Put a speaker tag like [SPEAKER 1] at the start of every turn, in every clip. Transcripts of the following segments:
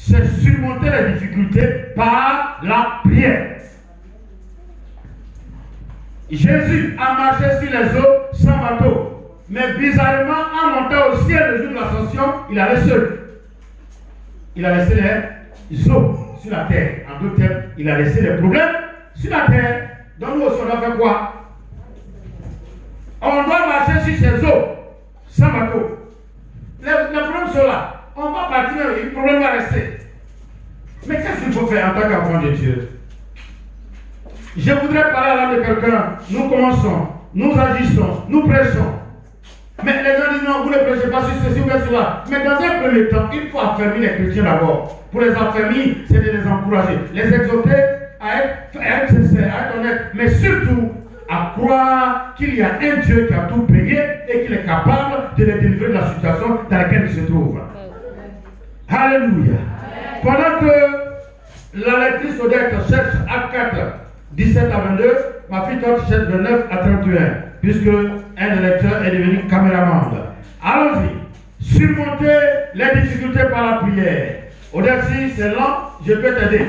[SPEAKER 1] c'est surmonter les difficultés par la prière. Jésus a marché sur les eaux sans bateau. Mais bizarrement, en montant au ciel le jour de l'ascension, il allait seul. Il a laissé les eaux sur la terre. En d'autres termes, il a laissé les problèmes sur la terre. Donc nous aussi, on doit faire quoi? On doit marcher sur ces eaux sans bateau. Les problèmes sont là. On va partir, le problème va rester. Mais qu'est-ce qu'il faut faire en tant qu'enfant de Dieu? Je voudrais parler à l'âme de quelqu'un. Nous commençons, nous agissons, nous prêchons. Mais les gens disent non, vous ne prêchez pas sur ceci ou bien cela. Mais dans un premier temps, il faut affermir les chrétiens d'abord. Pour les affermir, c'est de les encourager, les exhorter à être sincères, à être honnêtes, mais surtout à croire qu'il y a un Dieu qui a tout payé et qu'il est capable de les délivrer de la situation dans laquelle ils se trouvent. Alléluia. Pendant que la lectrice Odette cherche Acte 4, 17 à 22, ma fille cherche 29 à 31, puisque un des lecteurs est devenu caméraman. Allons-y. Surmonter les difficultés par la prière. Odette, si c'est lent, je peux t'aider.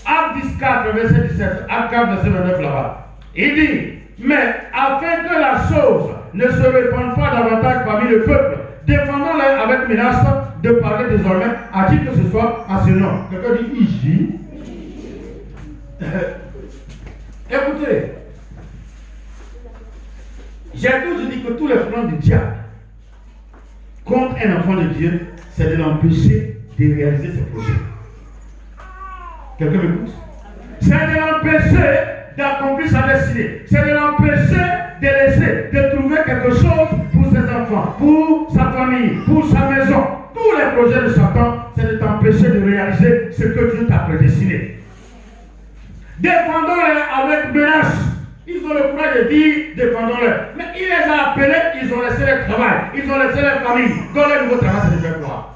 [SPEAKER 1] Acte 4, verset 17, Acte 4, verset 29 là-bas. Il dit, mais afin que la chose ne se répande pas davantage parmi le peuple, défendons-les avec menace de parler désormais à qui que ce soit en ce nom. Quelqu'un dit ici. Écoutez, j'ai toujours dit que tous les plans du diable contre un enfant de Dieu, c'est de l'empêcher de réaliser ses projets. Quelqu'un m'écoute? C'est de l'empêcher d'accomplir sa destinée. C'est de l'empêcher de laisser, de trouver quelque chose pour ses enfants, pour sa famille, pour sa maison. Tous les projets de Satan, c'est de t'empêcher de réaliser ce que Dieu t'a prédestiné. Défendons-les avec menace. Ils ont le courage de dire, défendons-les. Mais il les a appelés, ils ont laissé le travail, ils ont laissé la famille. Dans le nouveau travail, c'est de faire quoi?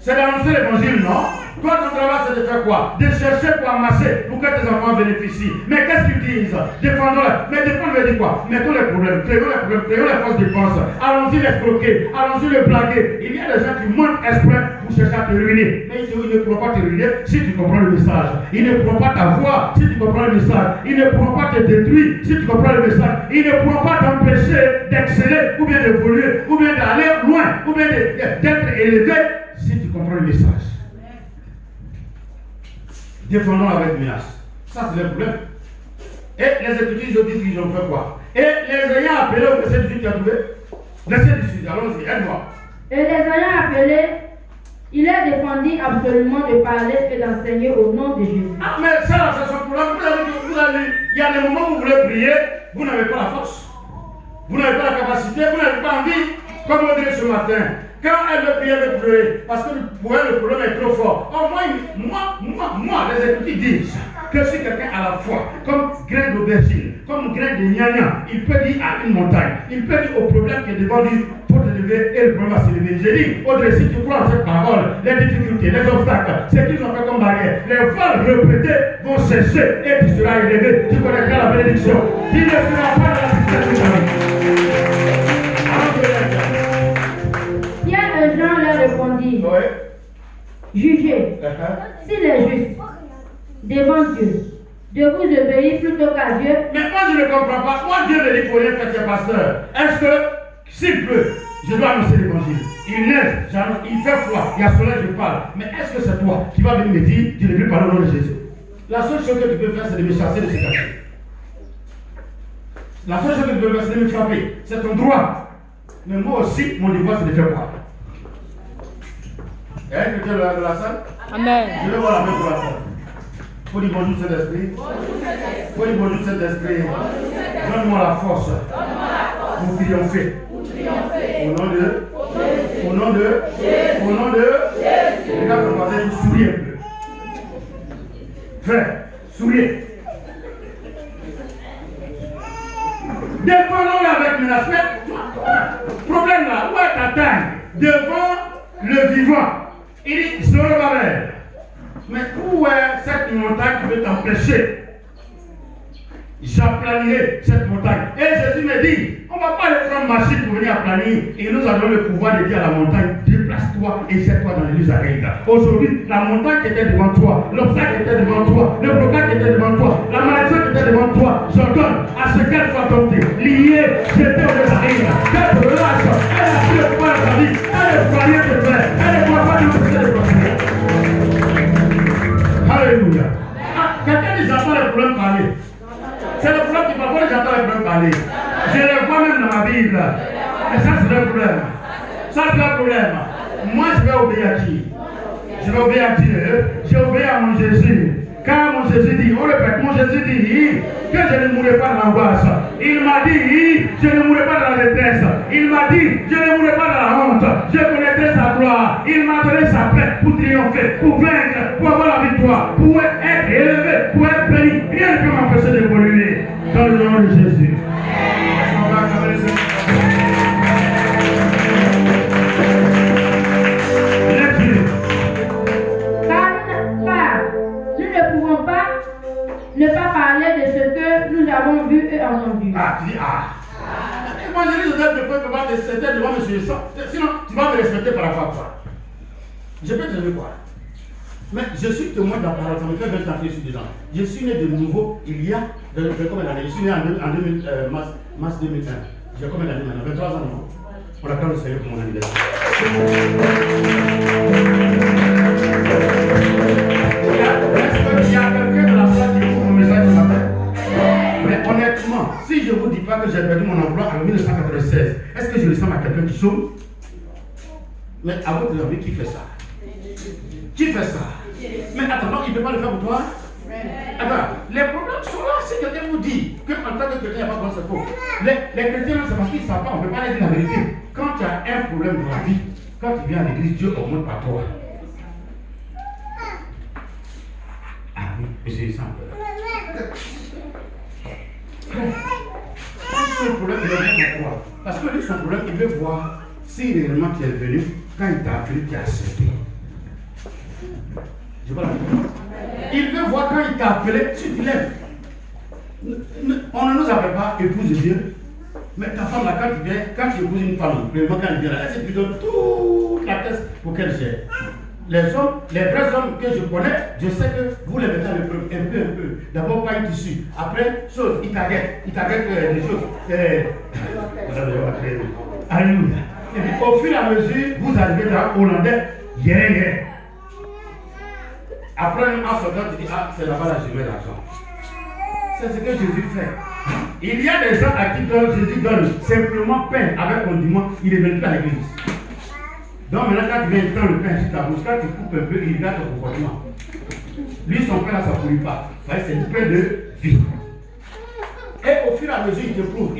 [SPEAKER 1] C'est d'annoncer l'évangile, non? Toi, ton travail, c'est de faire quoi? De chercher pour amasser, pour que tes enfants bénéficient. Mais qu'est-ce qu'ils disent? Défendons-les. Mais défendre veut dire quoi? Mettons les problèmes, créons les problèmes, créons les fausses dépenses. Allons-y l'escroquer, allons-y le blaguer. Il y a des gens qui mentent exprès pour chercher à te ruiner. Mais ils ne pourront pas te ruiner si tu comprends le message. Ils ne pourront pas t'avoir si tu comprends le message. Ils ne pourront pas te détruire si tu comprends le message. Ils ne pourront pas t'empêcher d'exceller, ou bien d'évoluer, ou bien d'aller loin, ou bien d'être élevé si tu comprends le message. Défendons avec menace. Ça, c'est le problème. Et les Écritures disent qu'ils ont fait quoi? Et les ayant appelés au verset 18, tu as trouvé? Verset 18, allons-y, aide-moi. Et les ayant appelés, il est défendu absolument de parler et d'enseigner au nom de Jésus. Ah, mais ça, c'est son problème. Vous avez, il y a des moments où vous voulez prier, vous n'avez pas la force. Vous n'avez pas la capacité, vous n'avez pas envie. Comme on dirait ce matin. Quand elle veut prier, elle veut pleurer, parce que pour elle, le problème est trop fort. Or, moi, les Écritures disent que si quelqu'un a la foi, comme grain d'aubergine, comme grain de gnagna, il peut dire à une montagne, il peut dire au problème qui est devant lui pour te lever et le problème va se lever. J'ai dit, Audrey, si tu crois en cette parole, les difficultés, les obstacles, ce qu'ils ont fait comme barrière, les vols répétés vont cesser et tu seras élevé, tu connaîtras la bénédiction. Tu ne seras pas dans la tristesse de ta vie. Jean leur répondit, jugez, s'il est juste, devant Dieu, de vous obéir plutôt qu'à Dieu. Mais moi je ne comprends pas. Moi Dieu me dit pour rien faire ses pasteurs. Est-ce que, s'il pleut, je dois annoncer l'évangile? Il neige, il fait froid, il y a soleil, je parle. Mais est-ce que c'est toi qui vas venir me dire, je ne veux parler au nom de Jésus? La seule chose que tu peux faire, c'est de me chasser de ce quartier. La seule chose que tu peux faire, c'est de me frapper. C'est ton droit. Mais moi aussi, mon devoir, c'est de faire quoi? Il y a un chrétien de la salle? Amen. Je vais voir la main pour la salle. Faut dire bonjour Saint-Esprit. Faut dire bonjour Saint-Esprit. Donne-moi la force pour triompher. Au nom de Jésus. Au nom de Jésus. Regarde ton voisin, il sourit un peu. Frère, souriez. Défendons-le avec menace. Problème là, où est ta taille? Devant le vivant. Il dit, Zorobabel, mais où est cette montagne qui veut t'empêcher? j'aplanirai cette montagne. Et Jésus me dit, on ne va pas le prendre marcher pour venir aplanir. Il nous a donné le pouvoir de dire à la montagne, déplace-toi et jette-toi dans l'église arrête. Aujourd'hui, la montagne qui était devant toi, l'obstacle qui était devant toi, le blocage qui était devant toi, la maladie qui était devant toi, j'ordonne à ce qu'elle soit domptée, liée, jetée aux arrêtes. Qu'elle relâche, elle a pris le pouvoir de ta vie, elle est foyer de faire, elle est capable de pousser les prospérer. Alléluia. Quelqu'un dit, j'entends les problèmes parler. C'est le problème qui parfois j'entends les problèmes parler. Je les vois même dans ma Bible. Et ça, c'est le problème. Ça, c'est le problème. Moi, je vais obéir à qui? Je vais obéir à Dieu. Je vais obéir à mon Jésus. Car mon Jésus dit, on répète, mon Jésus dit que je ne mourrai pas dans l'angoisse. Il m'a dit, je ne mourrai pas dans la détresse. Il m'a dit, je ne mourrai pas dans la honte. Je connaîtrai sa gloire. Il m'a donné sa paix pour triompher, pour vaincre, pour avoir la victoire, pour être élevé, pour être béni. Rien ne peut m'empêcher d'évoluer dans le nom de Jésus.
[SPEAKER 2] Ne pas parler de ce que nous avons vu et entendu.
[SPEAKER 1] Ah, tu dis, Évangéliste Joseph ne peut pas te respecter devant M. Sinon, tu vas me respecter par rapport à quoi? Je peux te dire quoi? Mais je suis témoin de la parole, ça me fait 20 ans que je suis dedans. Je suis né de nouveau il y a, combien d'années? Je suis né en mars 2001. J'ai combien d'années maintenant? 23 ans, non? On acclame le Seigneur pour mon anniversaire. Est-ce qu'il y a quelqu'un de la salle qui écoute mon message ce matin? Mais honnêtement, si je ne vous dis pas que j'ai perdu mon emploi en 1996, est-ce que je ressemble à quelqu'un qui chôme? Mais à votre avis, qui fait ça? Qui fait ça? Mais attends, il ne peut pas le faire pour toi? Attends, les problèmes sont là. Si quelqu'un vous dit qu'en tant que chrétien, il n'y a pas de c'est faux. Les chrétiens, c'est parce qu'ils ne savent pas, on ne peut pas leur dire la vérité. Quand tu as un problème dans la vie, quand tu viens à l'église, Dieu augmente par toi. Ah oui, c'est simple. Son problème, il est pourquoi? Parce que lui, son problème, il veut voir si réellement tu es venu, quand il t'a appelé, tu as accepté. Je vois la réponse. Il veut voir quand il t'a appelé, tu te lèves. On ne nous appelle pas épouse de Dieu. Mais ta femme là, quand tu épouses une femme, premièrement quand elle vient là, elle se plutôt toute la tête pour qu'elle gère. Les hommes, les vrais hommes que je connais, je sais que vous les mettez à l'épreuve un peu. D'abord pas un tissu. Après, chose, ils t'arrêtent des choses. Alléluia. Et puis au fur et à mesure, vous arrivez dans Hollandais, yeah. Après, en sortant, tu dis, c'est là-bas là, je mets l'argent. C'est ce que Jésus fait. Il y a des gens à qui Jésus donne simplement pain avec condiment, il ne vient plus à l'église. Donc maintenant, quand tu viens prendre le pain sur ta bouche, quand tu coupes un peu, il regarde ton comportement. Lui, son pain là, ça ne pourrit pas. C'est une pain de vie. Et au fur et à mesure, il te prouve.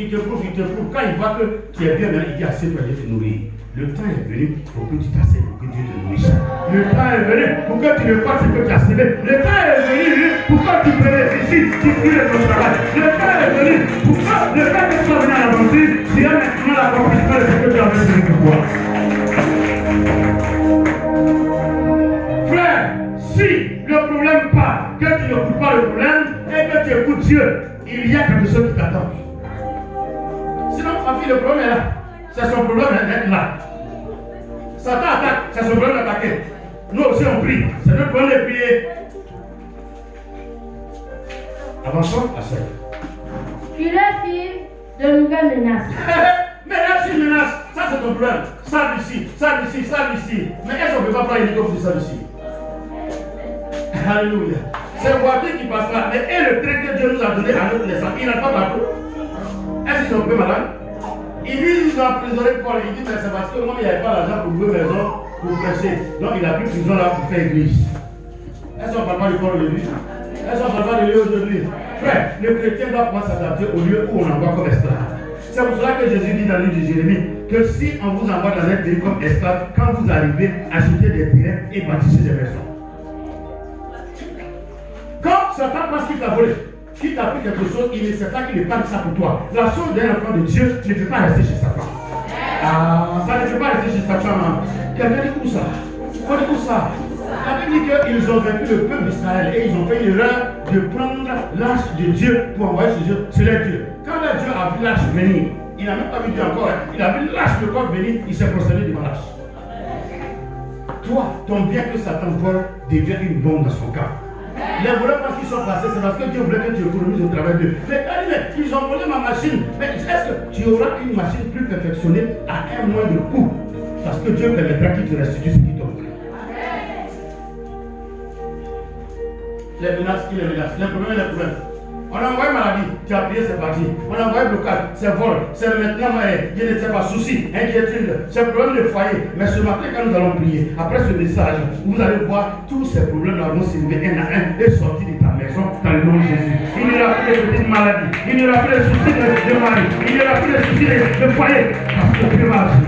[SPEAKER 1] Quand il voit que tu es bien, il dit assez pour aller te nourrir. Le temps est venu pour que tu t'assènes, pour que Dieu te nourrisse. Le temps est venu pour que tu ne fasses ce que tu as semé. Le temps est venu pour que tu bénéficies, tu files ton travail. Le temps est venu pour que le fait que tu sois venu à l'aventure, tu as maintenant l'accomplissement de ce que tu as besoin de voir. Frère, si le problème part, que tu n'écoutes pas le problème et que tu écoutes Dieu, il y a quelque chose qui t'attend. Sinon, ma fille, le problème est là. C'est son problème d'être là. Satan attaque, c'est son problème d'attaquer. Nous aussi on prie, c'est notre problème de prier. Avançons, la sœur.
[SPEAKER 2] Il est fille de nouvelles menaces.
[SPEAKER 1] Mais là, c'est une menace, ça c'est ton problème. Ça ici. Mais est-ce qu'on ne peut pas prendre une idée de ça ici? Alléluia. C'est le voiture qui passe là. Et le trait que Dieu nous a donné à notre naissance, il n'a pas partout. Est-ce qu'ils sont un peu malades? Il dit qu'ils ont emprisonné Paul. Il dit mais c'est parce que moi il n'y avait pas l'argent pour ouvrir maison pour prêcher. Donc il a pris prison là pour faire église. Est-ce qu'on ne parle pas du corps de lui? Est-ce qu'on ne parle pas de lui aujourd'hui? Frère, le chrétien doit pouvoir s'adapter au lieu où on envoie comme esclave. C'est pour cela que Jésus dit dans le livre de Jérémie que si on vous envoie dans un pays comme esclave, quand vous arrivez, achetez des terrains et bâtissez des maisons. Quand Satan pense qu'il t'a volé, qu'il t'a pris quelque chose, il ne sait pas qu'il ne parle ça pour toi. La chose d'un enfant de Dieu ne peut pas rester chez Satan. Ça ne peut pas rester chez Satan. Quelqu'un dit où ça? On dit où ça? La Bible dit qu'ils ont vaincu le peuple d'Israël et ils ont fait l'erreur de prendre l'arche de Dieu pour envoyer sur les dieux. Quand le Dieu a vu l'arche venir, il n'a même pas vu Dieu encore, il a vu l'arche de corps venir, il s'est prosterné devant l'arche. Toi, ton bien que Satan vole devient une bombe dans son camp. Les voleurs parce qu'ils sont passés, c'est parce que Dieu voulait que tu économises au travail d'eux. Mais ils ont volé ma machine. Mais est-ce que tu auras une machine plus perfectionnée à un moindre coût? Parce que Dieu permettra qu'il te restitue ce qui t'ont volé. Les menaces, les menaces, les problèmes. On a envoyé maladie, tu as prié, c'est parti. On a envoyé blocage, c'est vol, c'est maintenant, je ne sais pas, souci, inquiétude, c'est problème de foyer. Mais ce matin, quand nous allons prier, après ce message, vous allez voir tous ces problèmes-là vont s'élever un à un et sortir de ta maison dans le nom de Jésus. Il n'y aura plus de petites maladies, il n'y aura plus de soucis de mari, il n'y aura plus de soucis de foyer. Parce que Dieu va agir.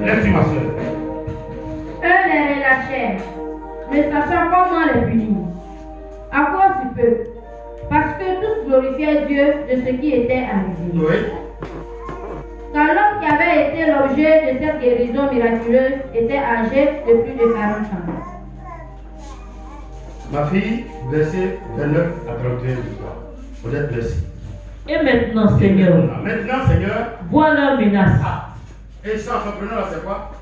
[SPEAKER 1] Laisse-moi ma soeur.
[SPEAKER 2] Eux les relâchèrent, ne sachant comment les punir. À cause du peuple, parce que tous glorifiaient Dieu de ce qui était arrivé.
[SPEAKER 1] Oui.
[SPEAKER 2] Car l'homme qui avait été l'objet de cette guérison miraculeuse était âgé de plus de 40 ans.
[SPEAKER 1] Ma fille, verset 29 à 31 du soir. Vous êtes blessés.
[SPEAKER 3] Et maintenant, Seigneur, vois leur menace.
[SPEAKER 1] Et ça, entrepreneur, c'est quoi?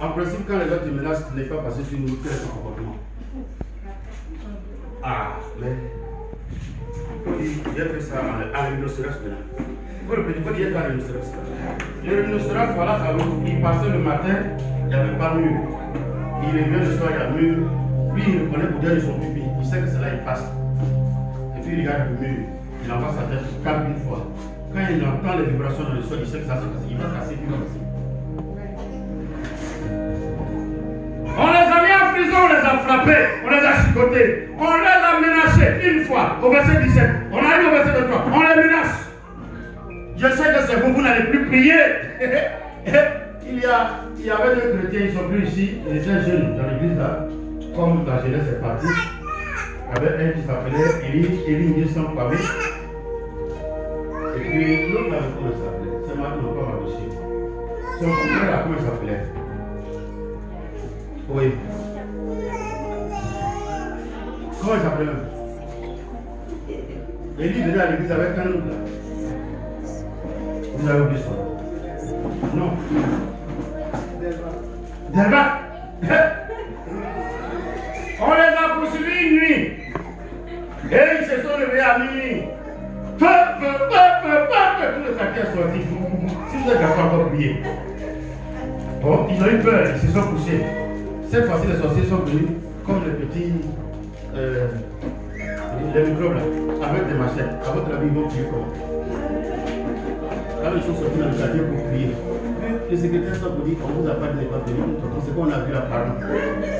[SPEAKER 1] En principe, quand les gens te menacent, tu n'es pas passé sur une route, quel est ton comportement? Mais j'ai fait ça à rhinocéros maintenant. Il faut le petit, il faut dire à rhinocéros. Le rhinocéros, voilà, il passait le matin, il n'y avait pas mur. Il revient le soir, il y a mur. Lui, il reconnaît pour dire de son pipi, il sait que c'est là, il passe. Et puis il regarde le mur, il envoie sa tête, il calme une fois. Quand il entend les vibrations dans le sol, il sait que ça c'est cassé, il va casser, il va casser. On les a mis en prison, on les a frappés, on les a chicotés, on les a menacés une fois au verset 17. On arrive au verset 23, on les menace. Je sais que c'est vous, vous n'allez plus prier. Il y avait deux chrétiens, ils sont plus ici, ils étaient jeunes dans l'église là, comme la jeunesse est partie. Il y avait un qui s'appelait Élie Nissan Pamé. Et puis l'autre là, comment il s'appelait? C'est maintenant pas ma dossier. Son frère là, comment il s'appelait? Oui. Comment il s'appelait? Élie venait à l'église avec un autre là. Vous avez oublié son nom? Non. Débat. On les a poursuivis une nuit. Et ils se sont levés à minuit. Tous les quartiers sont sortis. Si vous êtes d'accord, encore prier. Bon, ils ont eu peur, ils se sont couchés. Cette fois-ci, les sorciers sont venus comme les petits les microbes là, avec des machettes. À votre avis, ils vont prier comment? Quand ils sont sortis dans le quartier pour prier, les secrétaires sont pour dire on vous a pas dit de pas venir, c'est qu'on a vu là pardon.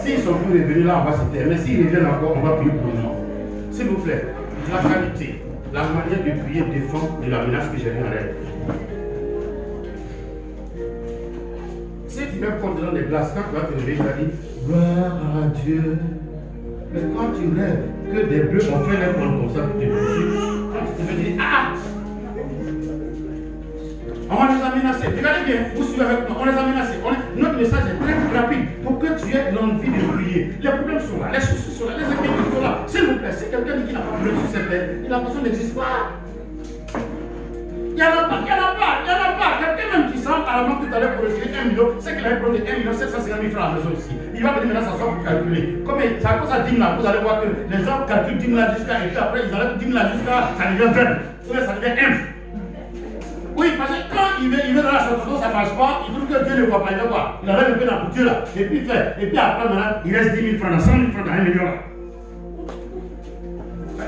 [SPEAKER 1] S'ils sont plus revenus là, on va se taire. Mais s'ils reviennent encore, on va prier pour le moment. S'il vous plaît, la qualité, la manière de prier défend de la menace que j'ai vue en elle. Si tu mets compte dans des glaces, quand tu vas te lever, tu vas dire gloire à Dieu. Mais quand tu rêves que des bleus ont fait les comptes comme ça pour te toucher, quand tu te fais dire on les a menacés. Regardez bien, vous suivez avec moi, on les a menacés. Notre message est très rapide pour que tu aies l'envie de prier. Les problèmes sont là, les soucis sont là, les inquiétudes sont là. S'il vous plaît, si quelqu'un dit qu'il n'a pas de problème sur cette terre, l'impression n'existe pas. Il n'y en a pas. Quelqu'un même qui sent à la banque tout à l'heure pour retirer 1 million, c'est qu'il avait prendre 1 million 750 000 francs à la maison ici. Il va venir maintenant s'asseoir pour calculer. Comme c'est à cause de 10 000 là, vous allez voir que les gens calculent 10 000 là jusqu'à, et puis après ils enlèvent 10 000 là jusqu'à, ça devient 20. Ou bien ça devient 1. Oui, parce que quand il veut dans la chanson, ça ne marche pas, il trouve que Dieu ne voit pas, il va voir. Il enlève un peu dans la couture là, et puis il fait. Et puis après maintenant, il reste 10 000 francs, 100 000 francs dans 1 million là.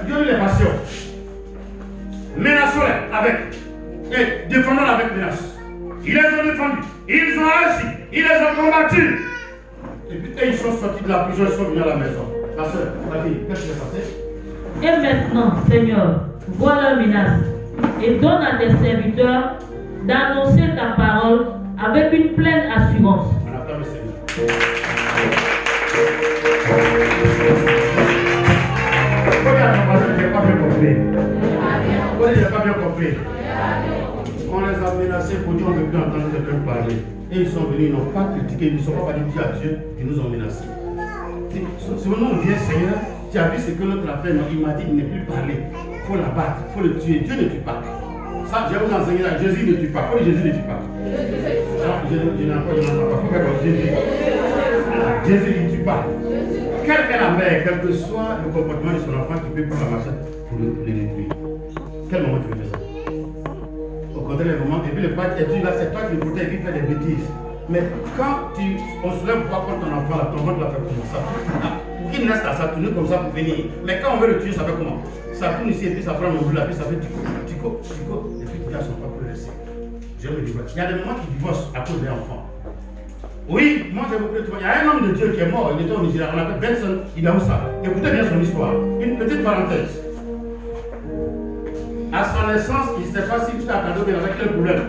[SPEAKER 1] Dieu lui les passions. Menaçons-les avec. Et défendons avec menace. Ils les ont défendus, ils ont agi, ils les ont combattus. Et puis ils sont sortis de la prison, ils sont venus à la maison. Ma soeur, ma fille, qu'est-ce qui s'est passé?
[SPEAKER 3] Et maintenant, Seigneur, vois leur menace et donne à tes serviteurs d'annoncer ta parole avec une pleine assurance.
[SPEAKER 1] On attend le Seigneur. Pourquoi il n'y a pas bien compris? Pourquoi il n'y a pas bien compris? On on les a menacés pour dire on ne veut plus entendre quelqu'un parler. Et ils sont venus, ils n'ont pas critiqué, ils ne sont pas dit à Dieu, ils nous ont menacés. Si nous on vient, Seigneur, tu as vu ce que l'autre a fait, non, il m'a dit il ne plus parler. Il faut l'abattre, il faut le tuer. Dieu ne tue pas. Ça, je vais vous enseigner là, Jésus ne tue pas. Pourquoi Jésus ne tue pas? Je n'en pas. Pourquoi Jésus ne tue pas. Quelle que la mère, quel que soit le comportement de son enfant, tu peux prendre la machette pour le détruire. Quel moment tu veux faire ça? Au contraire, le moment, et puis le père, c'est toi qui le protège, qui fait des bêtises. Mais quand on se lève pour contre ton enfant, là, ton ventre va faire comme ça. Pour qu'il naisse à ça, tourner comme ça pour venir. Mais quand on veut le tuer, ça fait comment? Ça tourne ici et puis ça prend mon bout là, puis ça fait tico. Et puis les gens ne sont pas progressés. Je me dis, il y a des moments qui divorcent à cause des enfants. Oui, moi je vous prie, il y a un homme de Dieu qui est mort, il était au Nigeria, on l'appelle Benson Idaoussa. Écoutez bien son histoire. Une petite parenthèse. À son naissance, il ne sait pas si tout a cadeau qu'il avait quel problème.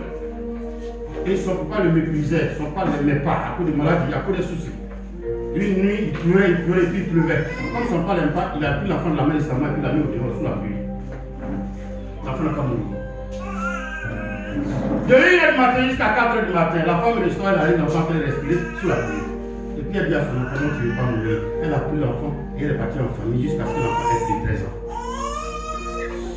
[SPEAKER 1] Et son papa le méprisait, son papa ne l'aimait pas à cause de maladies, à cause des soucis. Une nuit, il pleurait, et puis il pleuvait. Comme son papa n'aime pas, il a pris l'enfant de la main de sa main et puis il l'a mis au dehors sous la pluie. L'enfant n'a pas mouru. De 1h du matin jusqu'à 4h du matin, la femme de l'histoire, elle arrive, l'enfant peut respirer sous la pluie. Et puis elle dit à son enfant, non, tu ne veux pas mourir. Elle a pris l'enfant et elle est partie en famille jusqu'à ce que l'enfant ait pris 13 ans.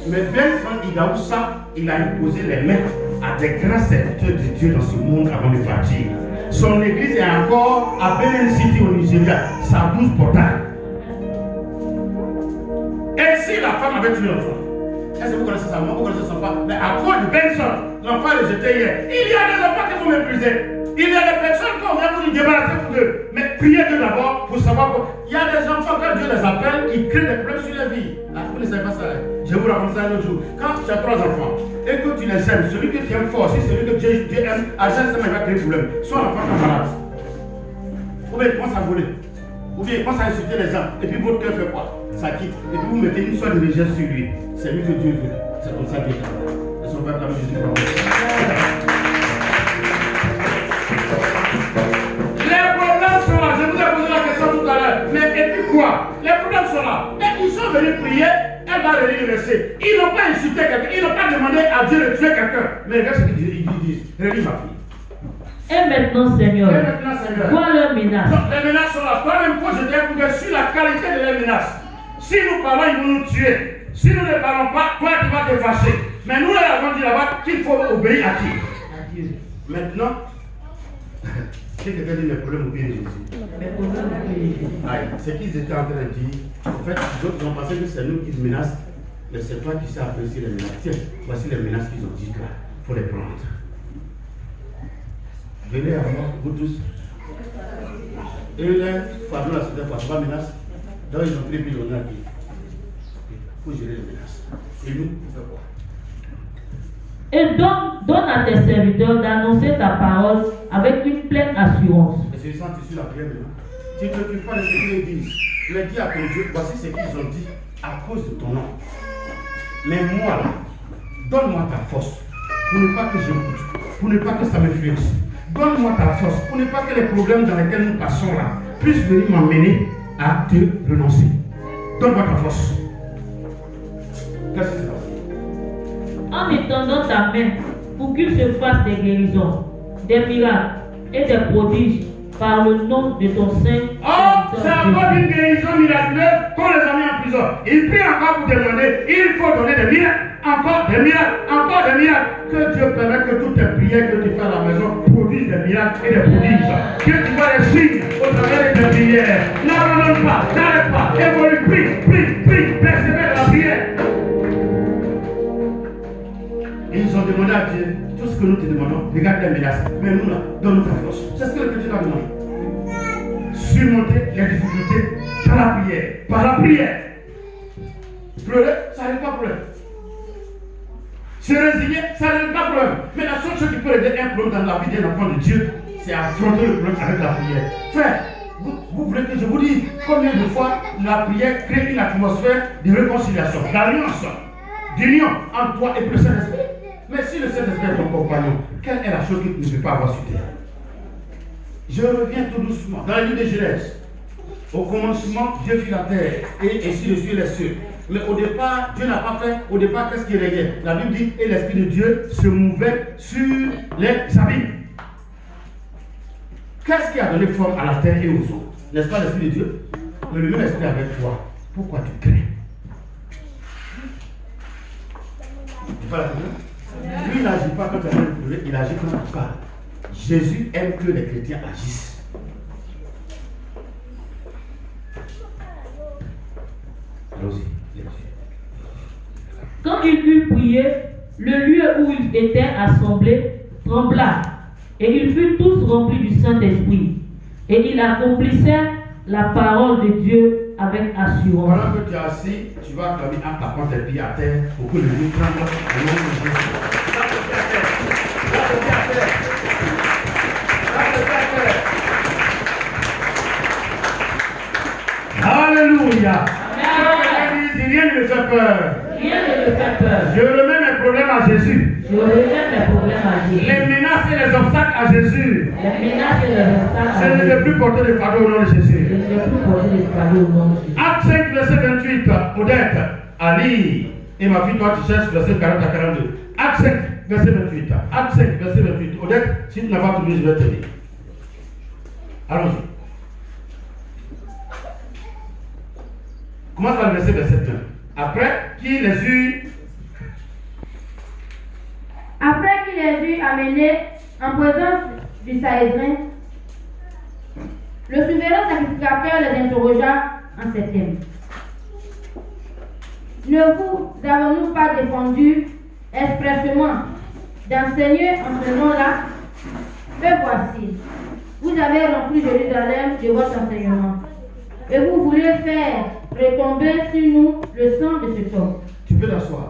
[SPEAKER 1] Mais Benson Idaoussa, il a imposé les mains à des grands serviteurs de Dieu dans ce monde avant de partir. Son église est encore à Benin City au Nigeria, ça a 12 portails. Et si la femme avait tué l'enfant, est-ce que vous connaissez sa mort, vous connaissez son père? Mais à cause de Benson, l'enfant est rejeté hier. Il y a des enfants qui vous méprisez. Il y a des personnes qu'on vient vous débarrasser pour eux. Mais priez Dieu d'abord pour savoir qu'il y a des enfants, quand Dieu les appelle, ils créent des problèmes sur leur vie. Vous ne savez pas ça. Je vous raconte ça un autre jour. Quand tu as 3 enfants et que tu les aimes, celui que tu aimes fort, si celui que Dieu aime, à chaque semaine, il va créer des problèmes. Soit l'enfant est malade. Ou bien il commence à voler. Ou bien il commence à insulter les gens. Et puis votre cœur fait quoi? Ça quitte. Et puis vous mettez une sorte de rejet sur lui. C'est lui que Dieu veut. C'est comme ça qu'il est. Et son père, comme Jésus, les problèmes sont là. Je vous ai posé la question tout à l'heure. Mais et puis quoi? Les problèmes sont là. Et ils sont venus prier. Elle va relire le verset. Ils n'ont pas insulté quelqu'un. Ils n'ont pas demandé à Dieu de tuer quelqu'un. Mais regarde ce qu'ils disent. Relis ma fille.
[SPEAKER 3] Et maintenant, Seigneur, vois leurs menaces.
[SPEAKER 1] Les menaces sont là. Toi-même, faut jeter un coup d'œil sur la qualité de leurs menaces. Si nous parlons, ils vont nous tuer. Si nous ne parlons pas, toi, tu vas te fâcher. Mais nous, là, avons dit là-bas qu'il faut obéir à qui? À Dieu. Maintenant, si quelqu'un dit mes problèmes au pied de Jésus. Ce qu'ils étaient en train de dire, en fait, ils ont pensé que c'est nous qui menacent, mais c'est toi qui sais apprécier les menaces. Tiens, voici les menaces qu'ils ont dites là. Il faut les prendre. Venez à moi, vous tous. Et les fardeaux là, c'était quoi? C'est pas menace. Donc ils ont pris puis on a dit. Il faut gérer les menaces. Et nous, on fait quoi?
[SPEAKER 3] Et donne à tes serviteurs d'annoncer ta parole avec une pleine assurance.
[SPEAKER 1] Et c'est ça, tu suis la prière maintenant. Tu ne t'occupes pas de ce qu'ils disent. Les dis à ton Dieu, voici ce qu'ils ont dit à cause de ton nom. Mais moi, là, donne-moi ta force pour ne pas que j'écoute, pour ne pas que ça m'influence. Donne-moi ta force pour ne pas que les problèmes dans lesquels nous passons là puissent venir m'amener à te renoncer. Donne-moi ta force. Qu'est-ce que c'est ça?
[SPEAKER 3] En étendant ta main pour qu'il se fasse des guérisons, des miracles et des prodiges par le nom de ton Saint.
[SPEAKER 1] Oh, c'est encore une guérison miraculeuse qu'on les a mis en prison. Il prie encore pour demander, il faut donner des miracles, encore des miracles, encore des miracles. Que Dieu permette que toutes tes prières que tu fais à la maison produisent des miracles et des prodiges. Que tu vois les signes au travers de tes prières. N'abandonne pas, n'arrête pas, évolue, prie, persévère dans la prière. Et ils ont demandé à Dieu tout ce que nous te demandons. Regarde les menaces. Mais nous là, donne-nous ta force. C'est ce que le chrétien a demandé. Surmonter les difficultés par la prière. Par la prière. Pleurer, ça n'est pas problème. Se résigner, ça n'est pas problème. Mais la seule chose qui peut aider un problème dans la vie d'un enfant de Dieu, c'est affronter le problème avec la prière. Frère, vous voulez que je vous dise combien de fois la prière crée une atmosphère de réconciliation, d'alliance, d'union entre toi et le Saint-Esprit. Mais si le Saint-Esprit est ton compagnon, quelle est la chose que tu ne peux pas avoir sur terre? Je reviens tout doucement dans la livre de Genèse. Au commencement, Dieu fit la terre et ainsi les cieux et les cieux. Mais au départ, Dieu n'a pas fait. Au départ, qu'est-ce qui régnait? La Bible dit, et l'Esprit de Dieu se mouvait sur les abîmes. Qu'est-ce qui a donné forme à la terre et aux eaux? N'est-ce pas l'Esprit de Dieu? Mais le même Esprit avec toi. Pourquoi tu crains? Tu parles à lui, il n'agit pas quand tu as pleurer, il agit quand tu parles. Jésus aime que les chrétiens agissent. Allons-y.
[SPEAKER 3] Quand il eut prié, le lieu où il était assemblé trembla, et ils furent tous remplis du Saint-Esprit. Et il accomplissait la parole de Dieu avec assurance.
[SPEAKER 1] Pendant que tu es assis, tu vas acclamer en tapant tes pieds à terre pour que le lieu tremble au nom de Jésus. Alléluia. Rien ne me fait peur.
[SPEAKER 3] Rien ne me fait peur.
[SPEAKER 1] Je remets mes problèmes à Jésus.
[SPEAKER 3] Je remets mes problèmes à Jésus.
[SPEAKER 1] Les menaces et les obstacles à Jésus.
[SPEAKER 3] Les menaces et les obstacles à
[SPEAKER 1] Je ne
[SPEAKER 3] Jésus.
[SPEAKER 1] vais plus porter de fardeau au nom de Jésus.
[SPEAKER 3] Je ne vais plus porter de fardeau au nom de Jésus.
[SPEAKER 1] Acte 5, verset 28, Odette, Ali, et ma fille, toi tu cherches verset 40 à 42. Acte 5, verset 28. Acte 5, verset 28. Odette, si tu n'as pas trouvé, je vais te dire. Allons-y. Commence par le verset 1. Après qu'il les eut.
[SPEAKER 2] Après qu'il les eut amenés en présence du Sanhédrin, le souverain sacrificateur les interrogea en ces termes. Ne vous avons-nous pas défendu expressément d'enseigner en ce nom-là? Me voici, vous avez rempli Jérusalem de votre enseignement, et vous voulez faire retomber sur nous le sang de cet homme.
[SPEAKER 1] Tu peux t'asseoir.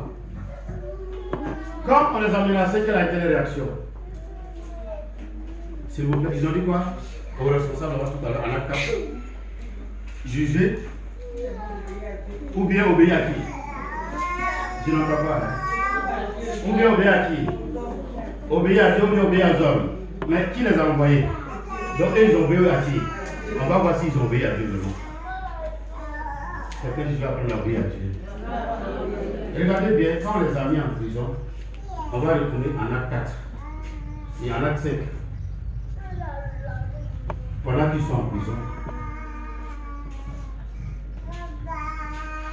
[SPEAKER 1] Quand on les a menacés, quelle a été la réaction? S'il vous plaît, ils ont dit quoi? Au responsable tout à l'heure, en acte 4. Juger ou bien obéir à qui? Je n'entends pas. Hein? Ou bien obéir à qui? Obéir à Dieu ou bien obéir aux hommes? Mais qui les a envoyés? Donc ils ont obéi à qui? On va voir s'ils ont obéi à Dieu vraiment. Quelqu'un dit, je vais apprendre à obéir à Dieu. Regardez bien, quand on les a mis en prison, on va retourner en acte 4 et en acte 5. Pendant qu'ils sont en prison,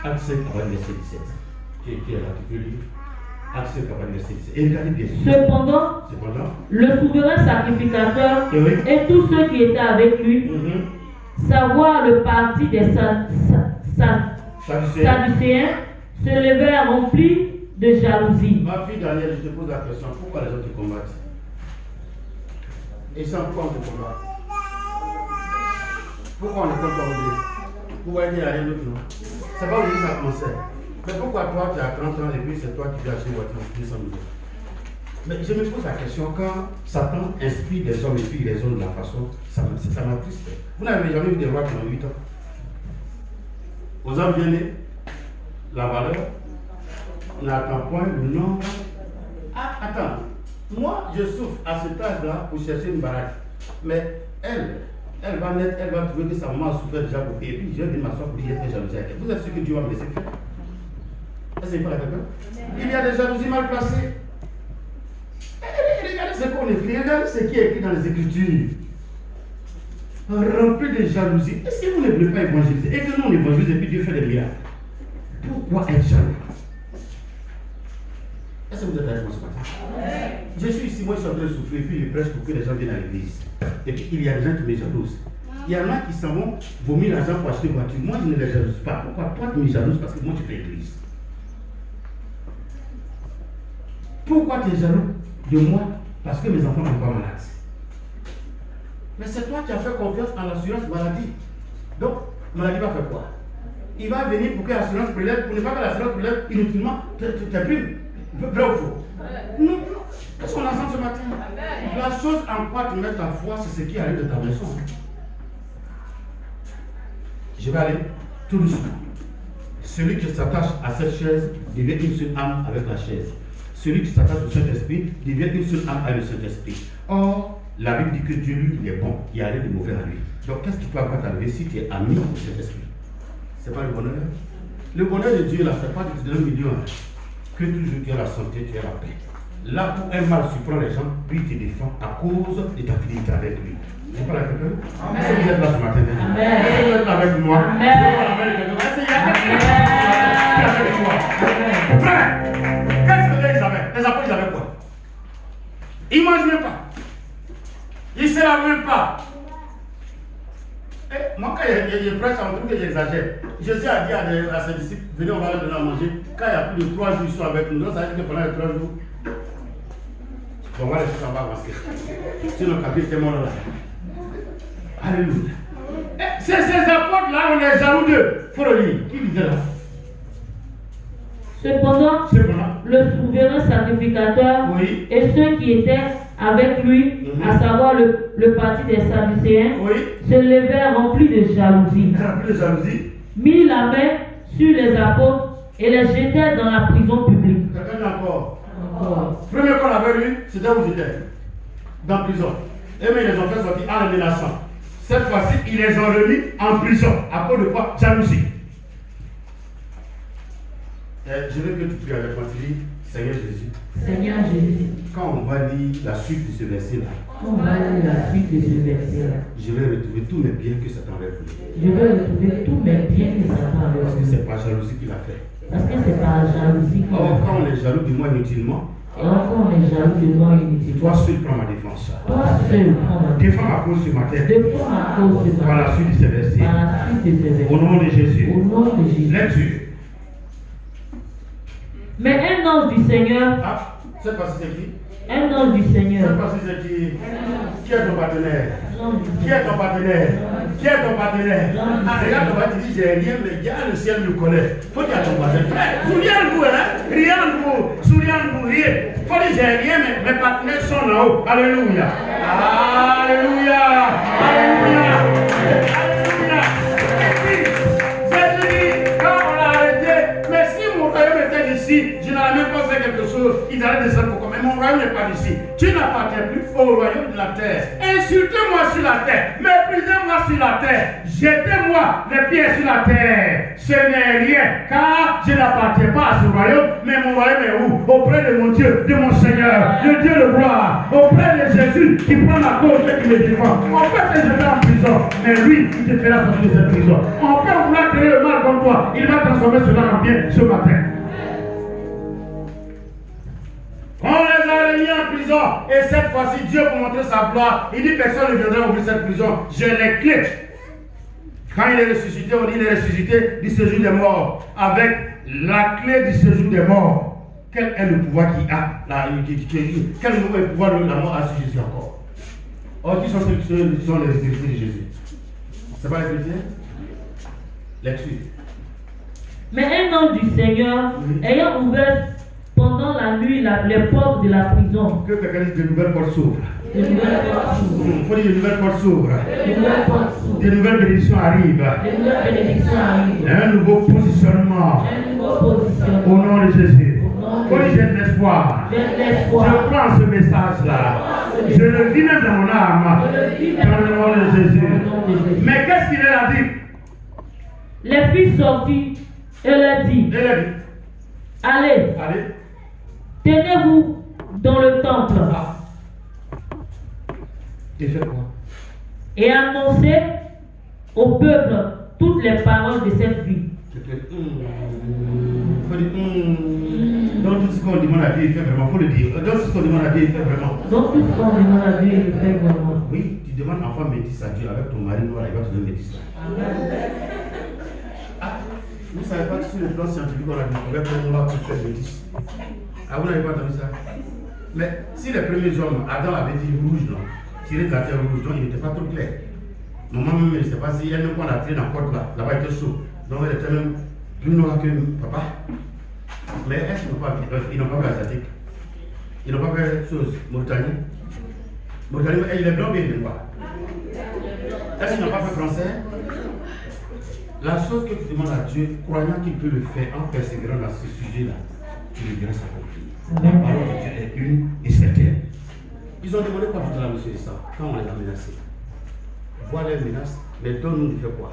[SPEAKER 1] acte 5, on va verset 17. Qui est là, tu peux lire. Acte 5, on va verset 17. Et regardez bien.
[SPEAKER 3] Cependant, le souverain sacrificateur et tous ceux qui étaient avec lui, savoir le parti des Sadducéens, se levèrent remplis de jalousie.
[SPEAKER 1] Ma fille Danielle, je te pose la question, pourquoi les gens te combattent? Et sans pourquoi on te combat? Pourquoi on est contre aujourd'hui? Pourquoi il n'y a rien d'autre, non? C'est pas aujourd'hui que ça a commencé. Mais pourquoi toi tu as 30 ans et puis c'est toi qui vas acheter une voiture pour 200 000 euros? Mais je me pose la question, quand Satan inspire des hommes et puis les hommes de la façon, ça m'attriste. Vous n'avez jamais vu des rois qui ont 8 ans? Aux hommes bien nés, la valeur n'attend point le nombre. Ah, attends, moi je souffre à cet âge-là pour chercher une baraque. Mais elle va naître, elle va trouver que sa maman a souffert déjà beaucoup. Et puis je vais venir m'asseoir pour dire que j'ai jalousie avec elle. Vous êtes sûr que Dieu va me laisser faire? Est-ce que c'est pas la quelqu'un? Il y a des jalousies mal placées. Regardez ce qu'on écrit, regardez ce qui est écrit dans les Écritures. Rempli de jalousie. Et si vous ne voulez pas évangéliser, et que nous on évangélise et puis Dieu fait des miracles, pourquoi être jaloux? Est-ce que vous êtes avec moi ce matin? Je suis ici, moi je suis en train de souffrir, et puis je prêche pour que les gens viennent à l'église. Et puis il y a des gens qui me jalousent. Il y en a qui s'en vont vomir l'argent pour acheter une voiture. Moi je ne les jalouse pas. Pourquoi? Toi tu me jalouses parce que moi tu fais l'église. Pourquoi tu es jaloux de moi? Parce que mes enfants ne sont pas malades. Mais c'est toi qui as fait confiance en l'assurance maladie. Donc, maladie va faire quoi? Il va venir pour que l'assurance prélève, pour ne pas que l'assurance prélève inutilement tes primes. Vrai ou faux? Non. Qu'est-ce qu'on a ensemble ce matin? La chose en quoi tu mets ta foi, c'est ce qui arrive de ta maison. Je vais aller tout doucement. Celui qui s'attache à cette chaise devient une seule âme avec la chaise. Celui qui s'attache au Saint-Esprit devient une seule âme avec le Saint-Esprit. Or, la Bible dit que Dieu, lui, il est bon, il n'y a rien de mauvais à lui. Donc, qu'est-ce qui peut avoir t'arriver si tu es ami au Saint-Esprit? C'est pas le bonheur? Le bonheur de Dieu, là, c'est pas de te donner 1 million. Que toujours tu as la santé, tu as la paix. Là où un mal surprend les gens, lui te défend à cause de ta fidélité avec lui. Vous parlez avec quelqu'un? Est-ce que vous êtes là ce matin? Est-ce que vous êtes là avec moi? Est-ce que vous parlez avec quelqu'un? Est-ce qu'il y a quelqu'un qui est avec moi? Frère, qu'est-ce que ils avaient? Les apôtres, ils avaient quoi? Ils ne mangent même pas. Ils ne se lavent même pas. Et moi, quand je prêche, on trouve que j'exagère. Jésus a dit à ses disciples, venez, on va leur donner à manger. Quand il y a plus de 3 jours, ils sont avec nous. Donc, ça veut dire que pendant les 3 jours, bon, on va les faire en bas parce que sinon, le capitaine était mort là. Alléluia. C'est ces apôtres-là, on est jaloux d'eux. Il faut le lire. Qui disait là?
[SPEAKER 3] Cependant, le souverain sacrificateur
[SPEAKER 1] oui.
[SPEAKER 3] et ceux qui étaient avec lui, à savoir le parti des Sadducéens,
[SPEAKER 1] oui.
[SPEAKER 3] se levèrent remplis de jalousie. Mit la main sur les apôtres et les jetèrent dans la prison publique.
[SPEAKER 1] Encore. Premier qu'on avait lu, c'était où j'étais? Dans la prison. Et mais ils les ont fait sortir en les menaçant. Cette fois-ci, ils les ont remis en prison. À cause de quoi? Jalousie. Je veux que tu pries avec moi, tu dis, Seigneur Jésus.
[SPEAKER 3] Seigneur Jésus.
[SPEAKER 1] Quand on va lire la suite de ce verset-là, je vais retrouver tous mes biens que Satan avait volés. Parce que c'est pas jalousie qu'il a fait. Or, quand on est jaloux de moi inutilement, toi seul prends ma défense. Défends ma cause ce matin. Par la suite de ce verset. Au nom de Jésus. Lecture.
[SPEAKER 3] Mais un ange du Seigneur.
[SPEAKER 1] Ah, cette fois-ci c'est qui?
[SPEAKER 3] Un ange du Seigneur.
[SPEAKER 1] Cette fois-ci c'est qui? Qui est ton partenaire? Qui est ton partenaire? Qui est ton partenaire? Ah, regarde ton partenaire, tu dis j'ai rien, mais Dieu, le ciel nous connaît. Faut dire à ton voisin, frère, souviens-nous, hein? Rien-nous, souviens-nous, rien. Faut dire j'ai rien, mais mes partenaires sont là-haut. Alléluia. Alléluia. Alléluia. Alléluia. Jésus dit, quand on l'a arrêté, mais si mon royaume était d'ici, je n'aurais même pas fait quelque chose. Ils allaient descendre pourquoi? Mais mon royaume n'est pas d'ici. Tu n'appartiens plus au royaume de la terre. Insultez-moi sur la terre. Méprisez-moi sur la terre. Jetez-moi les pieds sur la terre. Ce n'est rien, car je n'appartiens pas à ce royaume. Mais mon royaume est où? Auprès de mon Dieu, de mon Seigneur, le Dieu de gloire. Auprès de Jésus qui prend la cause et qui me défend. On peut te jeter en prison, mais lui, il te fera sortir de cette prison. On peut vouloir créer le mal comme toi. Il va transformer cela en bien ce matin. On les a mis en prison. Et cette fois-ci, Dieu, pour montrer sa gloire, il dit personne ne viendra ouvrir cette prison. J'ai les clés. Quand il est ressuscité, on dit qu'il est ressuscité du séjour des morts. Avec la clé du séjour des morts. Quel est le pouvoir qu'il a? Quel est le pouvoir de la mort à ce Jésus encore? Or, qui sont ceux qui sont les héritiers de Jésus? C'est pas les chrétiens? Lecture.
[SPEAKER 3] Mais un ange du Seigneur, ayant ouvert pendant la nuit les portes de la prison.
[SPEAKER 1] Que quelqu'un dise de nouvelles portes s'ouvrent.
[SPEAKER 3] De nouvelles portes s'ouvrent.
[SPEAKER 1] Il faut dire de nouvelles portes s'ouvrent.
[SPEAKER 3] De nouvelles portes s'ouvrent.
[SPEAKER 1] De nouvelles bénédictions arrivent.
[SPEAKER 3] De nouvelles bénédictions arrivent.
[SPEAKER 1] Un nouveau positionnement.
[SPEAKER 3] Un nouveau positionnement.
[SPEAKER 1] Au nom de Jésus.
[SPEAKER 3] Au nom de
[SPEAKER 1] Faut dire
[SPEAKER 3] Jésus.
[SPEAKER 1] j'ai de l'espoir.
[SPEAKER 3] J'ai de l'espoir.
[SPEAKER 1] Je prends ce message-là. Je le vis même dans mon âme. Dans le nom de Jésus. Mais qu'est-ce qu'il a dit?
[SPEAKER 3] Les filles sorties et leur dit.
[SPEAKER 1] Il a dit.
[SPEAKER 3] Allez.
[SPEAKER 1] Allez.
[SPEAKER 3] Tenez-vous dans le temple.
[SPEAKER 1] Et fait quoi?
[SPEAKER 3] Et annoncez au peuple toutes les paroles de cette vie.
[SPEAKER 1] Faut dire donc tout ce qu'on demande à Dieu, il fait vraiment. Faut le dire. Donc tout ce qu'on demande à Dieu, il fait vraiment.
[SPEAKER 3] Donc tout ce qu'on demande à Dieu, il fait vraiment.
[SPEAKER 1] Oui, tu demandes enfant métis à Dieu avec ton mari noir, il va te donner métis. Ah, vous ne savez pas que sur le plan scientifique, on a découvert qu'on va tout faire métis. Ah, vous n'avez pas entendu ça? Mais si les premiers hommes, Adam avait dit rouge, non, tiré de la terre rouge, donc il n'était pas trop clair. Maman même ne sait pas si elle même qu'on a tiré dans la porte là, là-bas il était chaud. Donc elle était même plus noire que papa. Mais est-ce qu'ils n'ont pas fait asiatique? Ils n'ont pas fait chose, Mauritanie. Mauritanie, il est blanc bien de noir. Est-ce qu'ils n'ont pas fait français? La chose que tu demandes à Dieu, croyant qu'il peut le faire en persévérant dans ce sujet-là, tu le verras s'accomplir. La parole de Dieu est une et certaine. Ils ont demandé quoi pour la monsieur et ça, quand on les a menacés. Vois les menaces, mais donne-nous de faire quoi?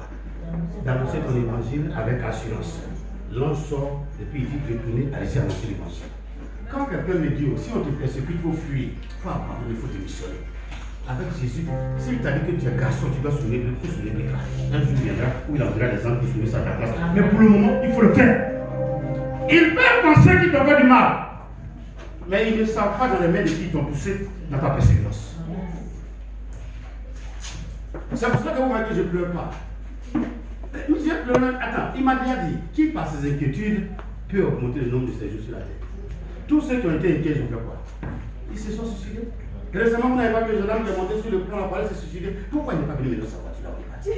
[SPEAKER 1] D'annoncer ton évangile avec assurance.
[SPEAKER 4] l'ange sort et puis il dit retournez, allez-y annoncer l'évangile. Quand quelqu'un me dit, si on te persécute, il faut fuir, il faut abandonner, il faut démissionner. Avec Jésus, s'il t'a dit que tu es garçon, tu dois soulever les bras. Un jour viendra où il enverra les anges pour soulever ça à ta place. Mais pour le moment, il faut le faire. Ils peuvent penser qu'ils t'ont fait du mal. Mais ils ne savent pas dans les mains de qui t'ont poussé dans ta persévérance. C'est pour ça que vous voyez que je ne pleure pas. Monsieur pleure, attends, il m'a déjà dit, qui par ses inquiétudes peut augmenter le nombre de ses jours sur la terre. Tous ceux qui ont été inquiets, je fais quoi? Ils se sont suicidés. Récemment, vous n'avez pas vu le jeune homme qui est monté sur le plan, la parole s'est suicidé. Pourquoi il n'est pas venu me dans sa voiture là où il est parti?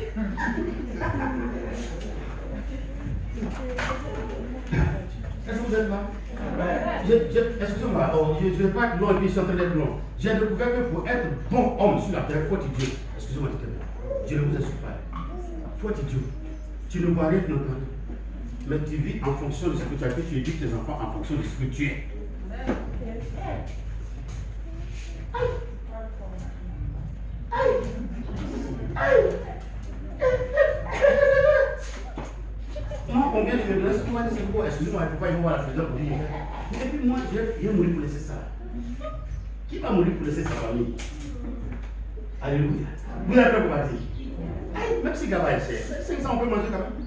[SPEAKER 4] Est-ce que vous êtes là? Excusez-moi, je ne vais pas être long et puis je suis en train d'être long. J'ai découvert que pour être bon homme sur la terre, il faut être Dieu. Excusez-moi, je ne vous insulte pas. Il faut être Dieu. Tu ne vois rien, tu n'entends rien. Mais tu vis en fonction de ce que tu as fait, tu éduques tes enfants en fonction de ce que tu es. Moi, combien de me laisse, moi, c'est quoi? Excusez-moi, pourquoi il va voir la présidente pour dire. Et puis moi, je vais mourir pour laisser ça. Qui va mourir pour laisser sa famille? Alléluia. Vous avez peur pour partir. Même si Gaba est cher, 500 on peut manger quand même.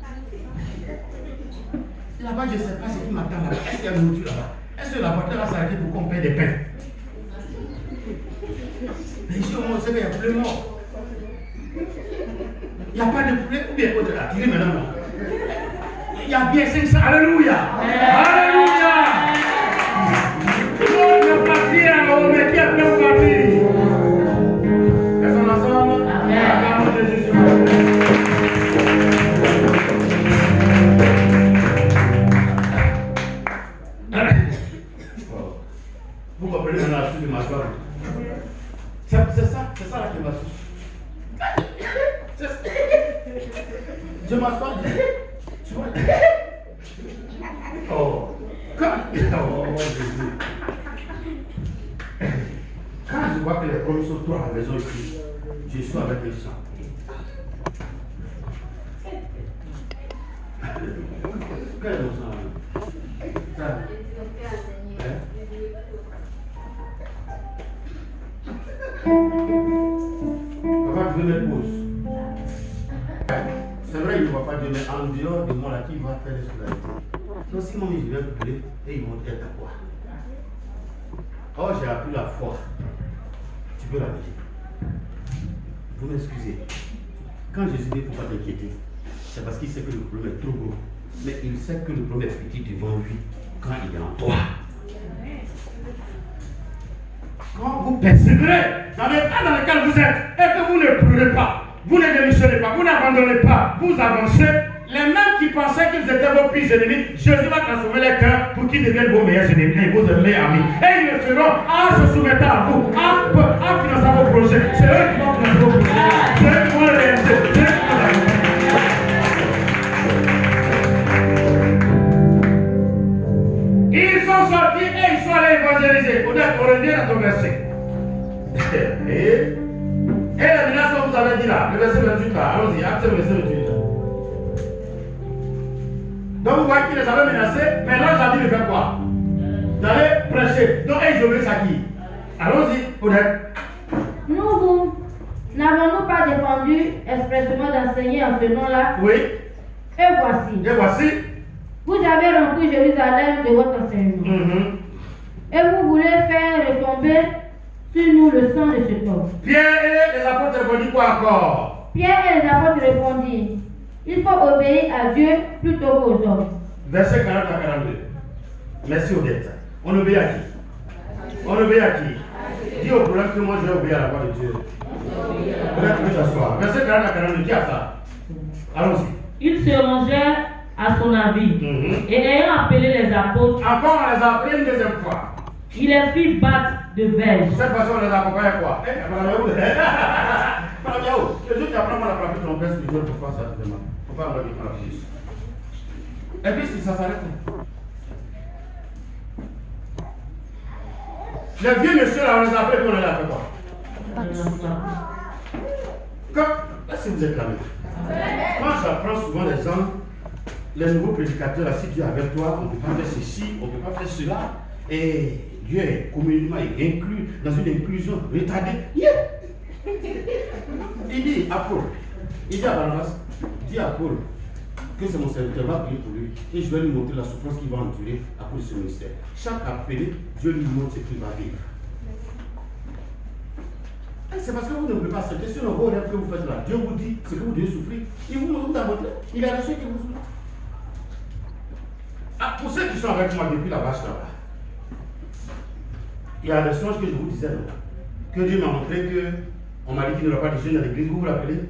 [SPEAKER 4] Là-bas, je ne sais pas ce qui m'attend là-bas. Est-ce qu'il y a une nourriture là-bas? Est-ce que la voiture va s'arrêter pour qu'on paie des pains? Mais ici, on sait qu'il n'y a plus de mort. Il n'y a pas de poulet ou bien quoi de la tirer maintenant. Il y a bien 500. Alléluia. Alléluia. Tout le monde peut partir, mais qui a pu partir? Est-ce qu'on ensemble? Amen. De Jésus. Vous comprenez maintenant la suite de ma soirée? C'est ça la qui m'a souci. Je m'assois, tu vois. Oh, Jésus. Quand je vois que les hommes sont trop à la maison ici, je suis avec les gens. Quel est mon sang? Ça. Papa, tu veux mettre pause. C'est vrai, il ne va pas Dieu, mais en dehors de moi, là, qui va faire les scolarités? Donc, si mon je vais brûler, et ils vont être à quoi? Oh, j'ai appris la foi. Tu peux la dire. Vous m'excusez. Quand Jésus dit qu'il ne faut pas t'inquiéter, c'est parce qu'il sait que le problème est trop gros. Mais il sait que le problème est petit devant lui quand il est en toi. Quand vous persévérez dans les cas dans lesquels vous êtes et que vous ne pleurez pas, vous ne démissionnez pas, vous n'abandonnez pas, vous avancez, les mêmes qui pensaient qu'ils étaient vos pires ennemis, Jésus va transformer les cœurs pour qu'ils deviennent vos meilleurs ennemis et vos meilleurs amis. Et ils le feront en se soumettant à vous, en finançant vos projets. C'est eux qui vont financer vos projets. C'est eux qui vont les réaliser. C'est eux qui vont les réaliser. Ils sont sortis et ils sont allés évangéliser. On revient à ton verset. Et la menace que vous avez dit là, le verset 28 là, allons-y, acte le verset 28. Donc vous voyez qu'ils les avaient menacés, mais l'ange a dit de faire quoi? D'aller prêcher. Donc ils obéissent à qui? Allons-y, honnête.
[SPEAKER 2] Nous, n'avons-nous pas défendu expressément d'enseigner en ce nom-là?
[SPEAKER 4] Oui.
[SPEAKER 2] Et voici. Vous avez rempli Jérusalem de votre enseignement. Et vous voulez faire retomber sur nous le sang de cet homme.
[SPEAKER 4] Pierre et les apôtres répondirent quoi encore?
[SPEAKER 2] Pierre et les apôtres répondirent, il faut obéir à Dieu plutôt qu'aux hommes. Verset
[SPEAKER 4] 40 à 42. Merci Odette. On obéit à qui? On obéit à qui? Dis au problème que moi je vais obéir à la voix de Dieu. Peut-être que s'asseoir. Verset 40 à 42, qui a ça? Allons-y.
[SPEAKER 3] Ils se rangèrent à son avis. Et ayant appelé les apôtres,
[SPEAKER 4] encore on les a appelés une deuxième fois.
[SPEAKER 3] Il les fit battre de verge.
[SPEAKER 4] Cette façon on les accompagne à quoi? Madame Yao, que Dieu t'apprend à la pratique de ton père spirituel pour faire ça, tu demandes. Faut pas avoir du mal à plus. Et puis si ça s'arrête. Les vieux messieurs là, on les a appelés puis on les a fait quoi? Est-ce que vous êtes là? Moi j'apprends souvent les gens les nouveaux prédicateurs, là, si Dieu est avec toi, on ne peut pas faire ceci, on ne peut pas faire cela. Et Dieu est communément inclus dans une inclusion retardée. Yeah. Il dit à Paul, il dit à Barnabas, dis à Paul que c'est mon serviteur, va prier pour lui. Et je vais lui montrer la souffrance qu'il va endurer à cause de ce ministère. Chaque appelé, Dieu lui montre ce qu'il va vivre. Et c'est parce que vous ne pouvez pas accepter. Si on voit rien que vous faites là, Dieu vous dit ce que vous devez souffrir. Il vous montre à montrer. Il a reçu que vous souffrez. Ah, pour ceux qui sont avec moi depuis la vache là-bas, il y a le songe que je vous disais là, que Dieu m'a montré que on m'a dit qu'il n'y aura pas de jeunes dans l'église. Vous vous rappelez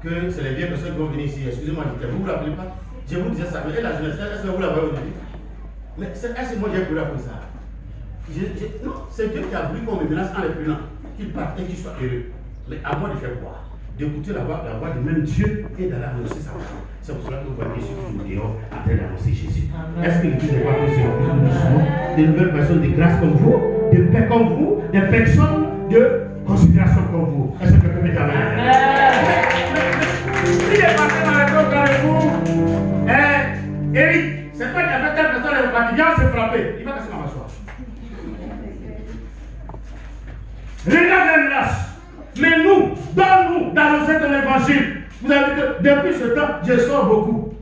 [SPEAKER 4] que c'est les vieilles personnes qui vont venir ici. Excusez-moi, vous vous rappelez pas? Je vous disais ça, mais la jeunesse, est-ce que vous la voyez aujourd'hui? Mais est-ce que moi j'ai couru après ça? Non, c'est Dieu qui a voulu qu'on me menace en les prenant, qu'il parte et qu'il soit heureux. Mais à moi de faire quoi? D'écouter la voix de même Dieu et d'aller annoncer sa parole. C'est pour cela que vous voyez Jésus toujours dehors en train d'annoncer Jésus. Est-ce que l'église n'est pas possible de nouvelles personnes de grâce comme vous, de paix comme vous, des personnes de considération comme vous? Est-ce que quelqu'un peut dire amen? Si les pasteurs dans les autres carrefours, Eric, c'est toi qui as fait telle personne et le parti, viens se frapper. Il va casser ma mâchoire. Regarde les menaces. Mais nous, donne-nous d'annoncer ton évangile. Vous avez vu que depuis ce temps, je sors beaucoup.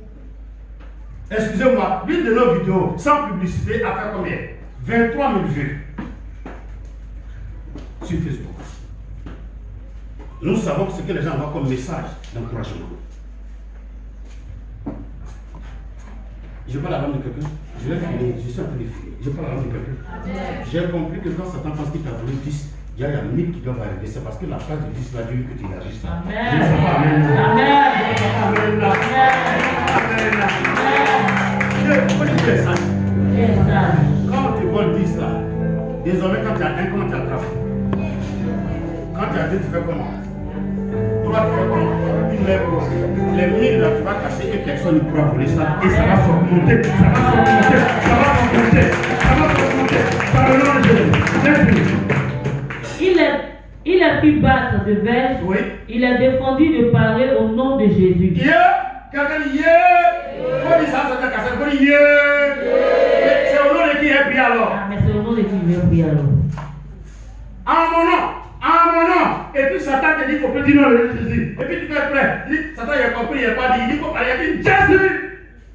[SPEAKER 4] Excusez-moi, l'une de nos vidéos, sans publicité, a fait combien? 23 000 vues sur Facebook. Nous savons ce que les gens envoient comme message d'encouragement. Je parle la langue de quelqu'un. Je vais finir. Je suis en train de finir. Je parle la langue de quelqu'un. J'ai compris que quand Satan pense qu'il t'a volé 10, il y a 1000 qui doivent arriver. C'est parce que la phrase de 10 va dire que tu n'agis pas.
[SPEAKER 3] Amen.
[SPEAKER 4] Amen.
[SPEAKER 3] Amen.
[SPEAKER 4] Quand tu voles 10 là, désormais quand tu as 1, comment tu attrapes? Quand tu as 2, tu fais comment? Toi, tu fais comment? Une lèvre. Les 1000 là, tu vas cacher et personne ne pourra voler ça. Et ça va s'augmenter. Ça va s'augmenter. Ça va s'augmenter. Ça va s'augmenter. Par le nom de Jésus.
[SPEAKER 3] Il a pu battre de verge.
[SPEAKER 4] Oui.
[SPEAKER 3] Il a défendu de parler au nom de Jésus.
[SPEAKER 4] Quelqu'un dit faut dire ça, ça t'a cassé. Faut dire c'est au nom de qui est prié alors.
[SPEAKER 3] Ah, mais c'est au nom de qui il veut prier alors.
[SPEAKER 4] En mon nom. Et puis Satan te dit qu'il faut pas dire non de Jésus. Et puis tu fais prêt. Satan il a compris, il n'a pas dit. Il dit faut parler, il dit Jésus.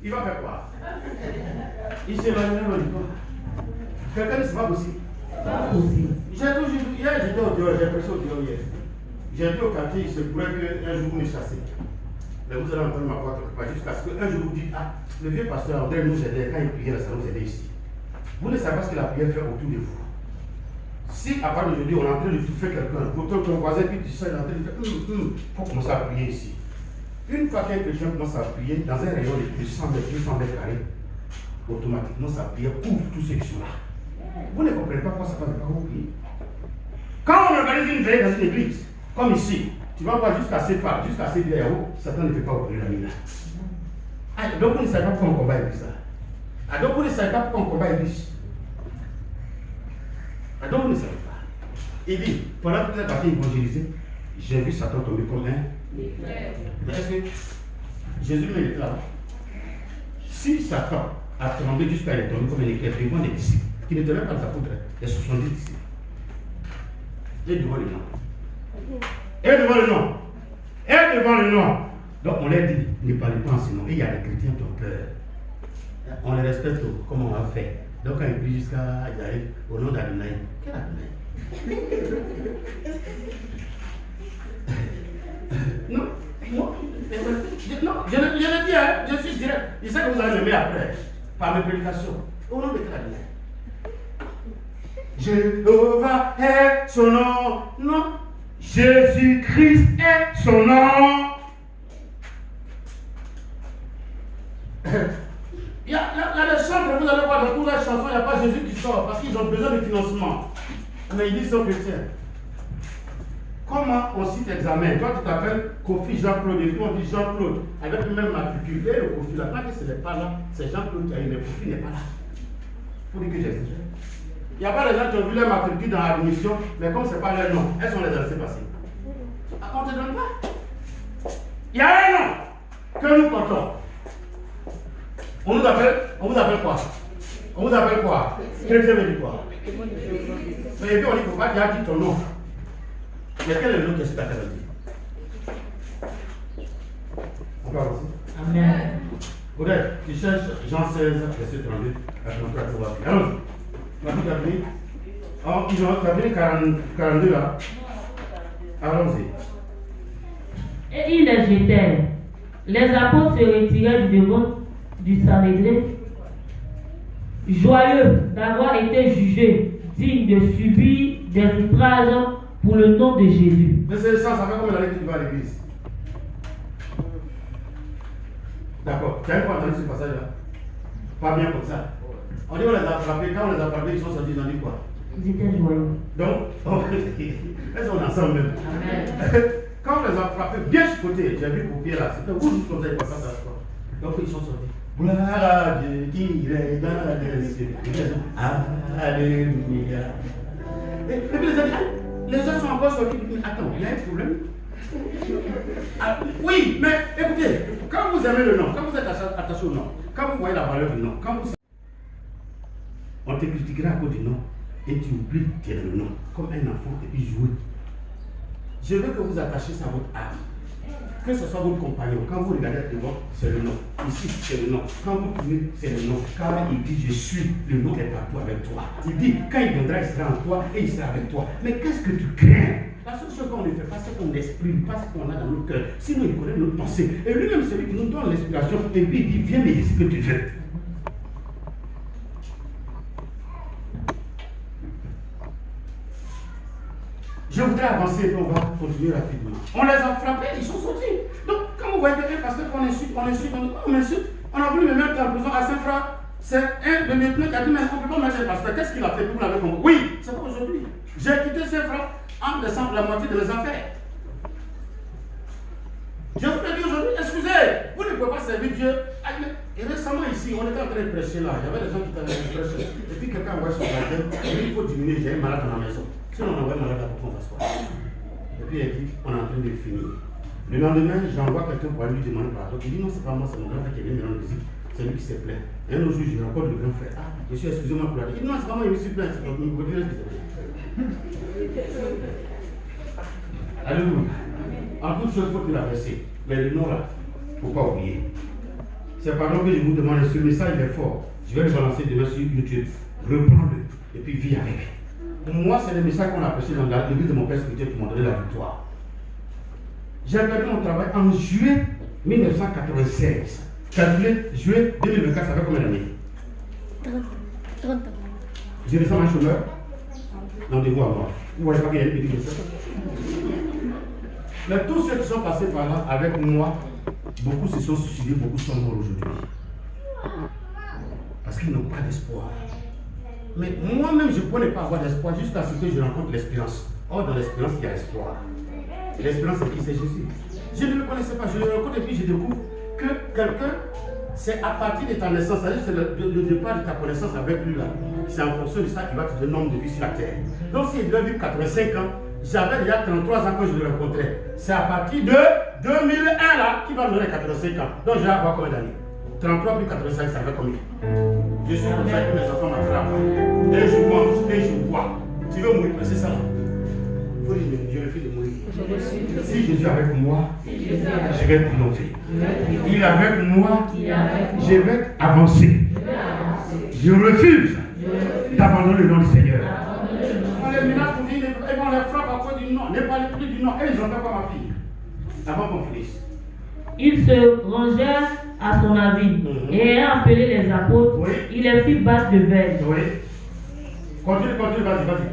[SPEAKER 4] Il va faire quoi? Il s'est éloigné du corps. Quelqu'un dit c'est pas possible.
[SPEAKER 3] Pas possible.
[SPEAKER 4] Hier j'étais au dehors, j'ai prêché au dehors hier. J'ai dit au quartier, il se pourrait qu'un jour vous me chassez. Mais vous allez entendre ma voix quelque part jusqu'à ce qu'un jour vous dites, ah, le vieux pasteur André nous aidait, quand il priait, ça nous aidait ici. Vous ne savez pas ce que la prière fait autour de vous. Si à part d'aujourd'hui, on est en train de toucher quelqu'un, pourtant ton voisin qui dit ça, il est en train de faire, il faut commencer à prier ici. Une fois qu'un chrétien commence à prier, dans un rayon de plus de 100 mètres, 200 mètres carrés, automatiquement sa prière couvre tous ceux qui sont là. Vous ne comprenez pas quoi ça passe quand vous priez. Quand on organise une veille dans une église, comme ici, tu vas voir jusqu'à ces pas, jusqu'à ces VRO, Satan ne peut pas ouvrir la mine. Ah, donc vous ne savez pas pourquoi on combat l'église là. Ah, donc vous ne savez pas pourquoi on combat l'église. Ah, donc vous ne savez pas. Il dit, pendant que vous êtes parti évangéliser, j'ai vu Satan tomber comme un. Mais est-ce que Jésus lui était là? Si Satan a tremblé jusqu'à être tombé comme un éclair devant les disciples, qui n'étaient même pas des apôtres, les 70 disciples, et devant les gens. Et devant le nom. Et devant le nom. Donc on leur dit, ne parlez pas en ce nom. Et il y a des chrétiens qui ont peur. On les respecte comme on va faire. Donc quand ils prient jusqu'à ils arrivent au nom d'Adonai. Quel Adonai? Non, je le dis, hein, je suis direct. Je sais que vous allez m'aimer après, par mes prédications. Au nom de quel Adonai? Jéhovah est son nom. Non. Jésus-Christ est son nom. Il y a des chants que vous allez voir dans toutes les chansons, il n'y a pas Jésus qui sort parce qu'ils ont besoin de financement. Mais ils disent sont chrétiens. Comment on cite examen? Toi tu t'appelles Kofi Jean-Claude, et puis on dit Jean-Claude avec le même matricule. Et le Kofi là, tant que ce n'est pas là, c'est Jean-Claude qui a eu, mais Kofi n'est pas là. Il faut dire que j'exagère. Il n'y a pas des gens qui ont vu leur matricule dans l'admission, mais comme ce n'est pas leur nom, elles sont les laissées passer. On ne te donne pas. Il y a un nom que nous portons. On vous appelle quoi? On vous appelle quoi? Chrétien veut dire quoi? Mais puis on dit qu'il ne faut pas dire ton nom. Mais quel est le nom que c'est ta caractère? On va voir aussi.
[SPEAKER 3] Amen.
[SPEAKER 4] Regarde, tu cherches Jean 16, verset 32 à 33, tu vas. Allons-y. On va tout appeler. Oh, ils ont appelé 42 là. Allons-y.
[SPEAKER 3] Et ils les jetèrent. Les apôtres se retirèrent du devant du Sanhédrin, joyeux d'avoir été jugés, dignes de subir des outrages pour le nom de Jésus.
[SPEAKER 4] Mais c'est ça, ça fait combien d'années que tu vas à l'église? D'accord. Tu as une fois entendu ce passage-là? Pas bien comme ça. On dit on les a frappés. Quand on les a frappés, ils sont sortis, ils ont dit quoi?
[SPEAKER 3] Ils étaient joyeux.
[SPEAKER 4] Donc, elles sont ensemble même.
[SPEAKER 3] Amen.
[SPEAKER 4] Quand on les a frappés, bien chicotés, j'ai vu copier là, c'était vous qui comme ça, ils passaient à la fois. Donc ils sont sortis. Gloire à Dieu qui est dans les cieux. Alléluia. Et puis les autres sont encore sortis. Attends, il y a un problème. Ah, oui, mais écoutez, quand vous aimez le nom, quand vous êtes attaché au nom, quand vous voyez la valeur du nom, quand vous... on te critiquera à cause du nom et tu oublies que tu es dans le nom, comme un enfant et puis jouer. Je veux que vous attachiez ça à votre âme. Que ce soit votre compagnon, quand vous regardez devant, c'est le nom. Ici, c'est le nom. Quand vous tournez, c'est le nom. Car il dit, je suis, le nom est partout avec toi. Il dit, quand il viendra, il sera en toi et il sera avec toi. Mais qu'est-ce que tu crains? La seule chose qu'on ne fait pas, c'est qu'on exprime pas ce qu'on a dans notre cœur. Sinon, il connaît notre pensée. Et lui-même, c'est lui qui nous donne l'inspiration. Et puis, il dit, viens me dire ce que tu fais. Je voudrais avancer et on va continuer rapidement. On les a frappés, ils sont sortis. Donc, quand vous voyez quelqu'un, parce qu'on insulte, on insulte, on a voulu me mettre en prison à Saint-Franc. C'est un de mes plans qui a dit, mais on ne peut pas mettre le pasteur. Qu'est-ce qu'il a fait pour l'avez compris? Oui, c'est pas aujourd'hui. J'ai quitté Saint-Franc en laissant la moitié de mes affaires. Je vous le dis aujourd'hui, excusez, vous ne pouvez pas servir Dieu. Et récemment ici, on était en train de prêcher là, il y avait des gens qui étaient en train de prêcher. Et puis quelqu'un envoie son baptême, il faut diminuer, j'ai un malade dans la maison. Sinon on envoie un malade à pourquoi on va se quoi. Et puis il dit, on est en train de finir. Le lendemain, j'envoie quelqu'un pour aller lui demander pardon. Il dit non, c'est pas moi, c'est mon grand frère qui vient me rendre visite. C'est lui qui s'est plaint. Et un autre jour, je rencontre le grand frère. Ah, monsieur, excusez-moi pour la vie. Il dit non, c'est pas moi, il me suis plaint. C'est donc mon frère qui s'est plaint. Alléluia. En toute chose, il faut que la verser. Mais le nom là, il ne faut pas oublier. C'est pardon que je vous demande, ce message il est fort. Je vais le balancer demain sur YouTube. Reprends-le et puis vis avec. Moi, c'est le message qu'on a prêché dans l'église de mon père spirituel qui m'a donné la victoire. J'ai perdu mon travail en juillet 1996. Calculé, juillet 2024, ça fait combien d'années?
[SPEAKER 5] 30 ans.
[SPEAKER 4] Je descends un chômeur. Rendez-vous à moi. Vous voyez pas qu'il y a une petite question. Mais tous ceux qui sont passés par là avec moi, beaucoup se sont suicidés, beaucoup sont morts aujourd'hui. Parce qu'ils n'ont pas d'espoir. Mais moi-même, je ne pourrais pas avoir d'espoir jusqu'à ce que je rencontre l'espérance. Or, dans l'espérance, il y a espoir. L'espérance, c'est qui? C'est Jésus. Je ne le connaissais pas, je le rencontre et puis je découvre que quelqu'un, c'est à partir de ta naissance, c'est-à-dire c'est le départ de ta connaissance avec lui là. C'est en fonction de ça qu'il va te donner le nombre de vies sur la terre. Donc, s'il devait vivre 85 ans, j'avais déjà 33 ans quand je le rencontrais. C'est à partir de 2001 là qu'il va me donner 85 ans. Donc, je vais avoir combien d'années? 33 plus 85, ça fait combien? Je suis comme ça que mes enfants m'attrapent. Et je mange, et je bois. Tu veux mourir, mais c'est ça là. Il faut dire, je refuse de mourir. Si Jésus est avec moi, je vais triompher. Il est avec moi, je vais avancer. Je refuse d'abandonner le nom du Seigneur. On les menace pour dire, et on les frappe à cause du nom. Ne parlez plus du nom. Et ils ont fait quoi, ma fille? Avant qu'on finisse.
[SPEAKER 3] Ils se rangèrent à son avis. Et ayant appelé les apôtres,
[SPEAKER 4] Oui.
[SPEAKER 3] il les fit battre de verge.
[SPEAKER 4] Oui. Continue, vas-y.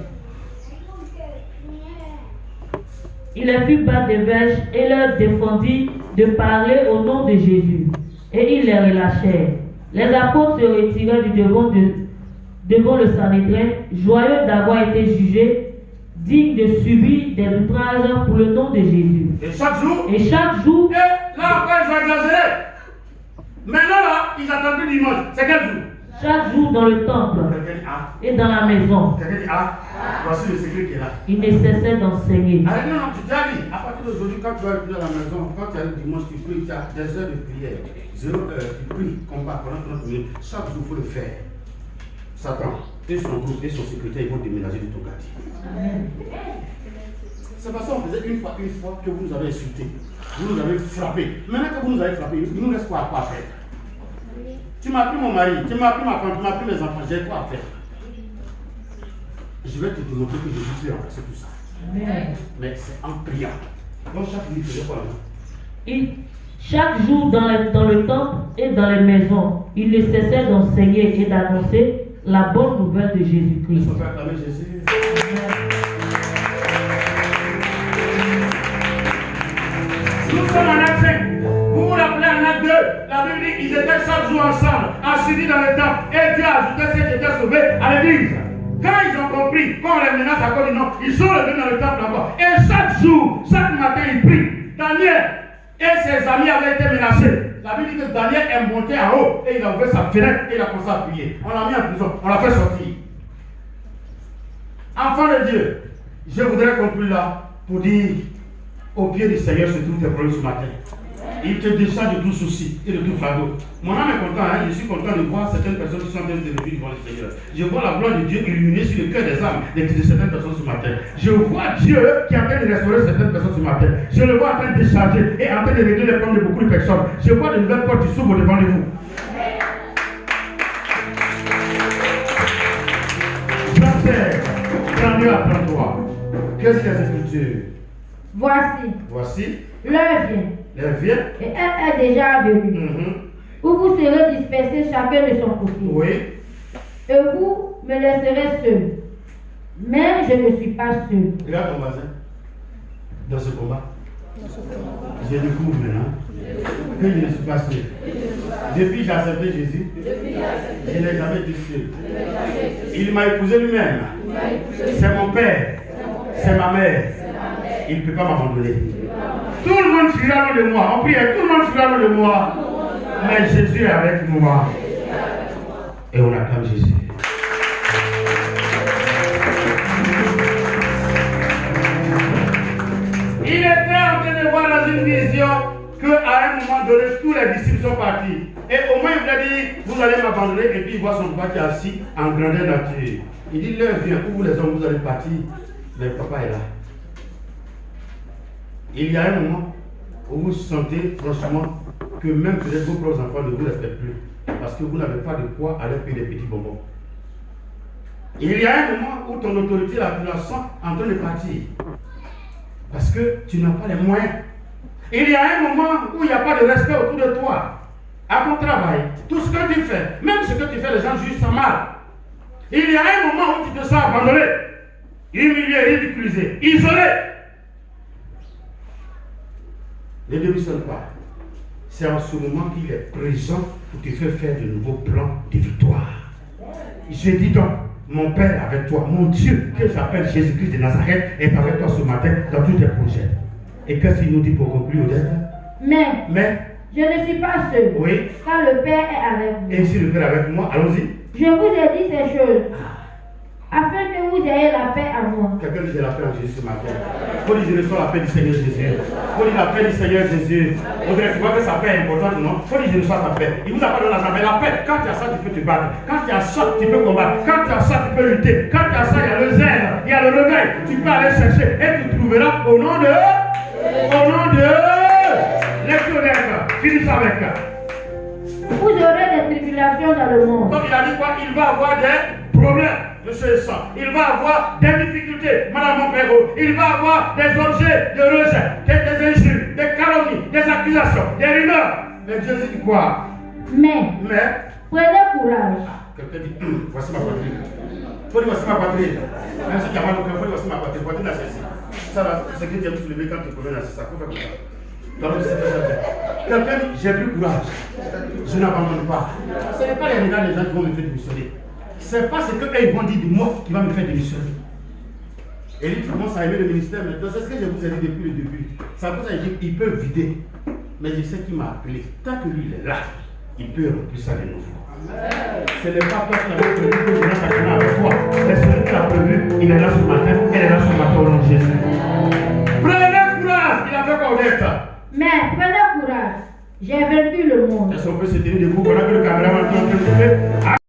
[SPEAKER 3] Il les fit battre de verge et leur défendit de parler au nom de Jésus. Et ils les relâchèrent. Les apôtres se retirèrent du devant le Sanhédrin, joyeux d'avoir été jugés, dignes de subir des outrages pour le nom de Jésus.
[SPEAKER 4] Et chaque jour,
[SPEAKER 3] Et chaque jour,
[SPEAKER 4] et là encore ils ont exagéré. Maintenant là, ils attendent plus dimanche. C'est quel jour?
[SPEAKER 3] Chaque jour dans le temple
[SPEAKER 4] Quelqu'un dit ah.
[SPEAKER 3] et dans la maison,
[SPEAKER 4] Quelqu'un dit ah. Voici le secret qui est là.
[SPEAKER 3] il ne cessait d'enseigner.
[SPEAKER 4] Ah non, non, tu t'as dit, à partir d'aujourd'hui, quand tu vas aller à la maison, quand tu arrives dimanche, tu pries, tu as des heures de prière. 0 heure, tu pries, combat pendant 30 minutes. Chaque jour, il faut le faire. Satan et son groupe et son secrétaire, ils vont déménager de ton quartier. C'est parce qu'on faisait une fois que vous nous avez insultés. Vous nous avez frappés. Maintenant que vous nous avez frappés, il nous reste quoi à faire? Tu m'as pris mon mari, tu m'as pris ma femme, tu m'as pris mes enfants, j'ai quoi à faire? Je vais te démontrer que je suis puissant, c'est tout ça. Mais c'est en priant. Donc chaque nuit, faisait quoi là?
[SPEAKER 3] Chaque jour dans le temple et dans les maisons, il ne cessait d'enseigner et d'annoncer la bonne nouvelle de Jésus-Christ.
[SPEAKER 4] On peut acclamer Jésus.
[SPEAKER 1] Nous sommes en acte 5. Vous vous rappelez en acte 2, la Bible dit qu'ils étaient chaque jour ensemble, assis dans le temple, et Dieu a ajouté ceux qui étaient sauvés à l'église. Quand ils ont compris, quand on les menace à cause du nom, ils sont revenus dans le temple encore. Et chaque jour, chaque matin, ils prient. Daniel et ses amis avaient été menacés. La Bible dit que Daniel est monté en haut et il a ouvert sa fenêtre et il a commencé à prier. On l'a mis en prison, on l'a fait sortir. Enfant de Dieu, je voudrais conclure là pour dire au pied du Seigneur se trouvent tes problèmes ce matin. Il te décharge de tout souci et de tout fardeau. Mon âme est content, je suis content de voir certaines personnes qui sont en train de se lever devant le Seigneur. Je vois la gloire de Dieu illuminée sur le cœur des âmes de certaines personnes ce matin. Je vois Dieu qui est en train de restaurer certaines personnes ce matin. Je le vois en train de décharger et en train de régler les problèmes de beaucoup de personnes. Je vois de nouvelles portes qui s'ouvrent devant vous. Verset 32 à 33. Qu'est-ce que c'est Écritures?
[SPEAKER 2] Voici,
[SPEAKER 1] l'heure
[SPEAKER 2] l'heure vient,
[SPEAKER 1] vient.
[SPEAKER 2] et elle est déjà venue, où vous serez dispersés chacun de son côté.
[SPEAKER 1] Oui.
[SPEAKER 2] Et vous me laisserez seul. Mais je ne suis pas seul.
[SPEAKER 4] Regarde ton voisin. Dans ce combat. Je découvre maintenant que je ne suis pas seul. Depuis que j'ai accepté Jésus, je n'ai jamais été seul. Il m'a épousé lui-même. C'est mon père. C'est ma mère. Il ne peut pas m'abandonner. Tout le monde fuira loin de moi. On prie, tout le monde fuira loin de moi. Mais Jésus est avec moi. Et on acclame Jésus. Il était en train de voir dans une vision qu'à un moment donné, tous les disciples sont partis. Et au moins, il lui a dit, vous allez m'abandonner. Et puis, il voit son papa qui est assis en grandeur nature. Il dit, l'heure vient où vous les hommes, vous allez partir. Mais papa est là. Il y a un moment où vous sentez franchement que même peut-être vos propres enfants ne vous respectent plus. Parce que vous n'avez pas de quoi aller payer des petits bonbons. Il y a un moment où ton autorité, tu la sens en train de partir. Parce que tu n'as pas les moyens. Il y a un moment où il n'y a pas de respect autour de toi. À ton travail, tout ce que tu fais, même ce que tu fais, les gens jugent ça mal. Il y a un moment où tu te sens abandonné, humilié, ridiculisé, isolé. Ne démissionne pas. C'est en ce moment qu'il est présent pour te faire faire de nouveaux plans de victoire. Je dis donc, mon Père avec toi, mon Dieu, que j'appelle Jésus-Christ de Nazareth, est avec toi ce matin dans tous tes projets. Et qu'est-ce qu'il nous dit pour conclure, Odette?
[SPEAKER 2] Mais je ne suis pas seul.
[SPEAKER 1] Oui.
[SPEAKER 2] Car le Père est avec vous.
[SPEAKER 1] Et si le Père est avec moi, allons-y.
[SPEAKER 2] Je vous ai dit ces choses afin que vous ayez la paix à moi.
[SPEAKER 1] Quelqu'un dit j'ai la paix en Jésus ce matin. Il faut dire je reçois la paix du Seigneur Jésus. Il faut dire la paix du Seigneur Jésus. Audrey, tu vois que sa paix est importante, non? Il faut dire je reçois ta paix. Il vous a pas donné la paix. Quand tu as ça, tu peux te battre. Quand tu as ça, tu peux combattre. Quand tu as ça, tu peux lutter. Quand tu as ça, il y a le zèle, il y a le réveil. Tu peux aller chercher et tu trouveras au nom de l'extraordinaire. Finis ça avec.
[SPEAKER 2] Vous aurez des tribulations dans le monde.
[SPEAKER 1] Donc il a dit quoi? Il va avoir des problèmes. Monsieur Sang, il va avoir des difficultés, Madame Montpéro, il va avoir des objets de rejet, des injures, des calomnies, des accusations, des rumeurs. Mais Dieu dit quoi?
[SPEAKER 2] Mais prenez courage.
[SPEAKER 1] Quelqu'un dit, voici ma patrie. Il faut dire voici ma patrie. Même si tu as mal au cœur, il faut dire voici ma patrie. Patrie n'a cessé. Ça, c'est que Dieu a soulevé quand tu connais c'est ça. Il faut faire comme ça. Quelqu'un dit, j'ai plus courage. Je n'abandonne pas. Ce n'est pas les regards des gens qui vont me faire démissionner. C'est pas ce qu'ils vont dire de moi qui va me faire démissionner. Et lui, tu commences à aimer le ministère, mais c'est ce que je vous ai dit depuis le début. Ça vous a dit qu'il peut vider. Mais je sais qu'il m'a appelé. Tant que lui, il est là,
[SPEAKER 4] il peut remplir ça de nouveau.
[SPEAKER 1] Ce n'est pas toi qui avais prévu que je rentre à Cana avec toi. C'est celui qui a prévu, il est là ce matin, elle est là ce matin au nom de Jésus. Prenez courage, il a fait connaître.
[SPEAKER 2] Mais prenez courage, j'ai vaincu le monde.
[SPEAKER 1] Est-ce qu'on peut se tenir debout pendant que le caméraman est en train de filmer?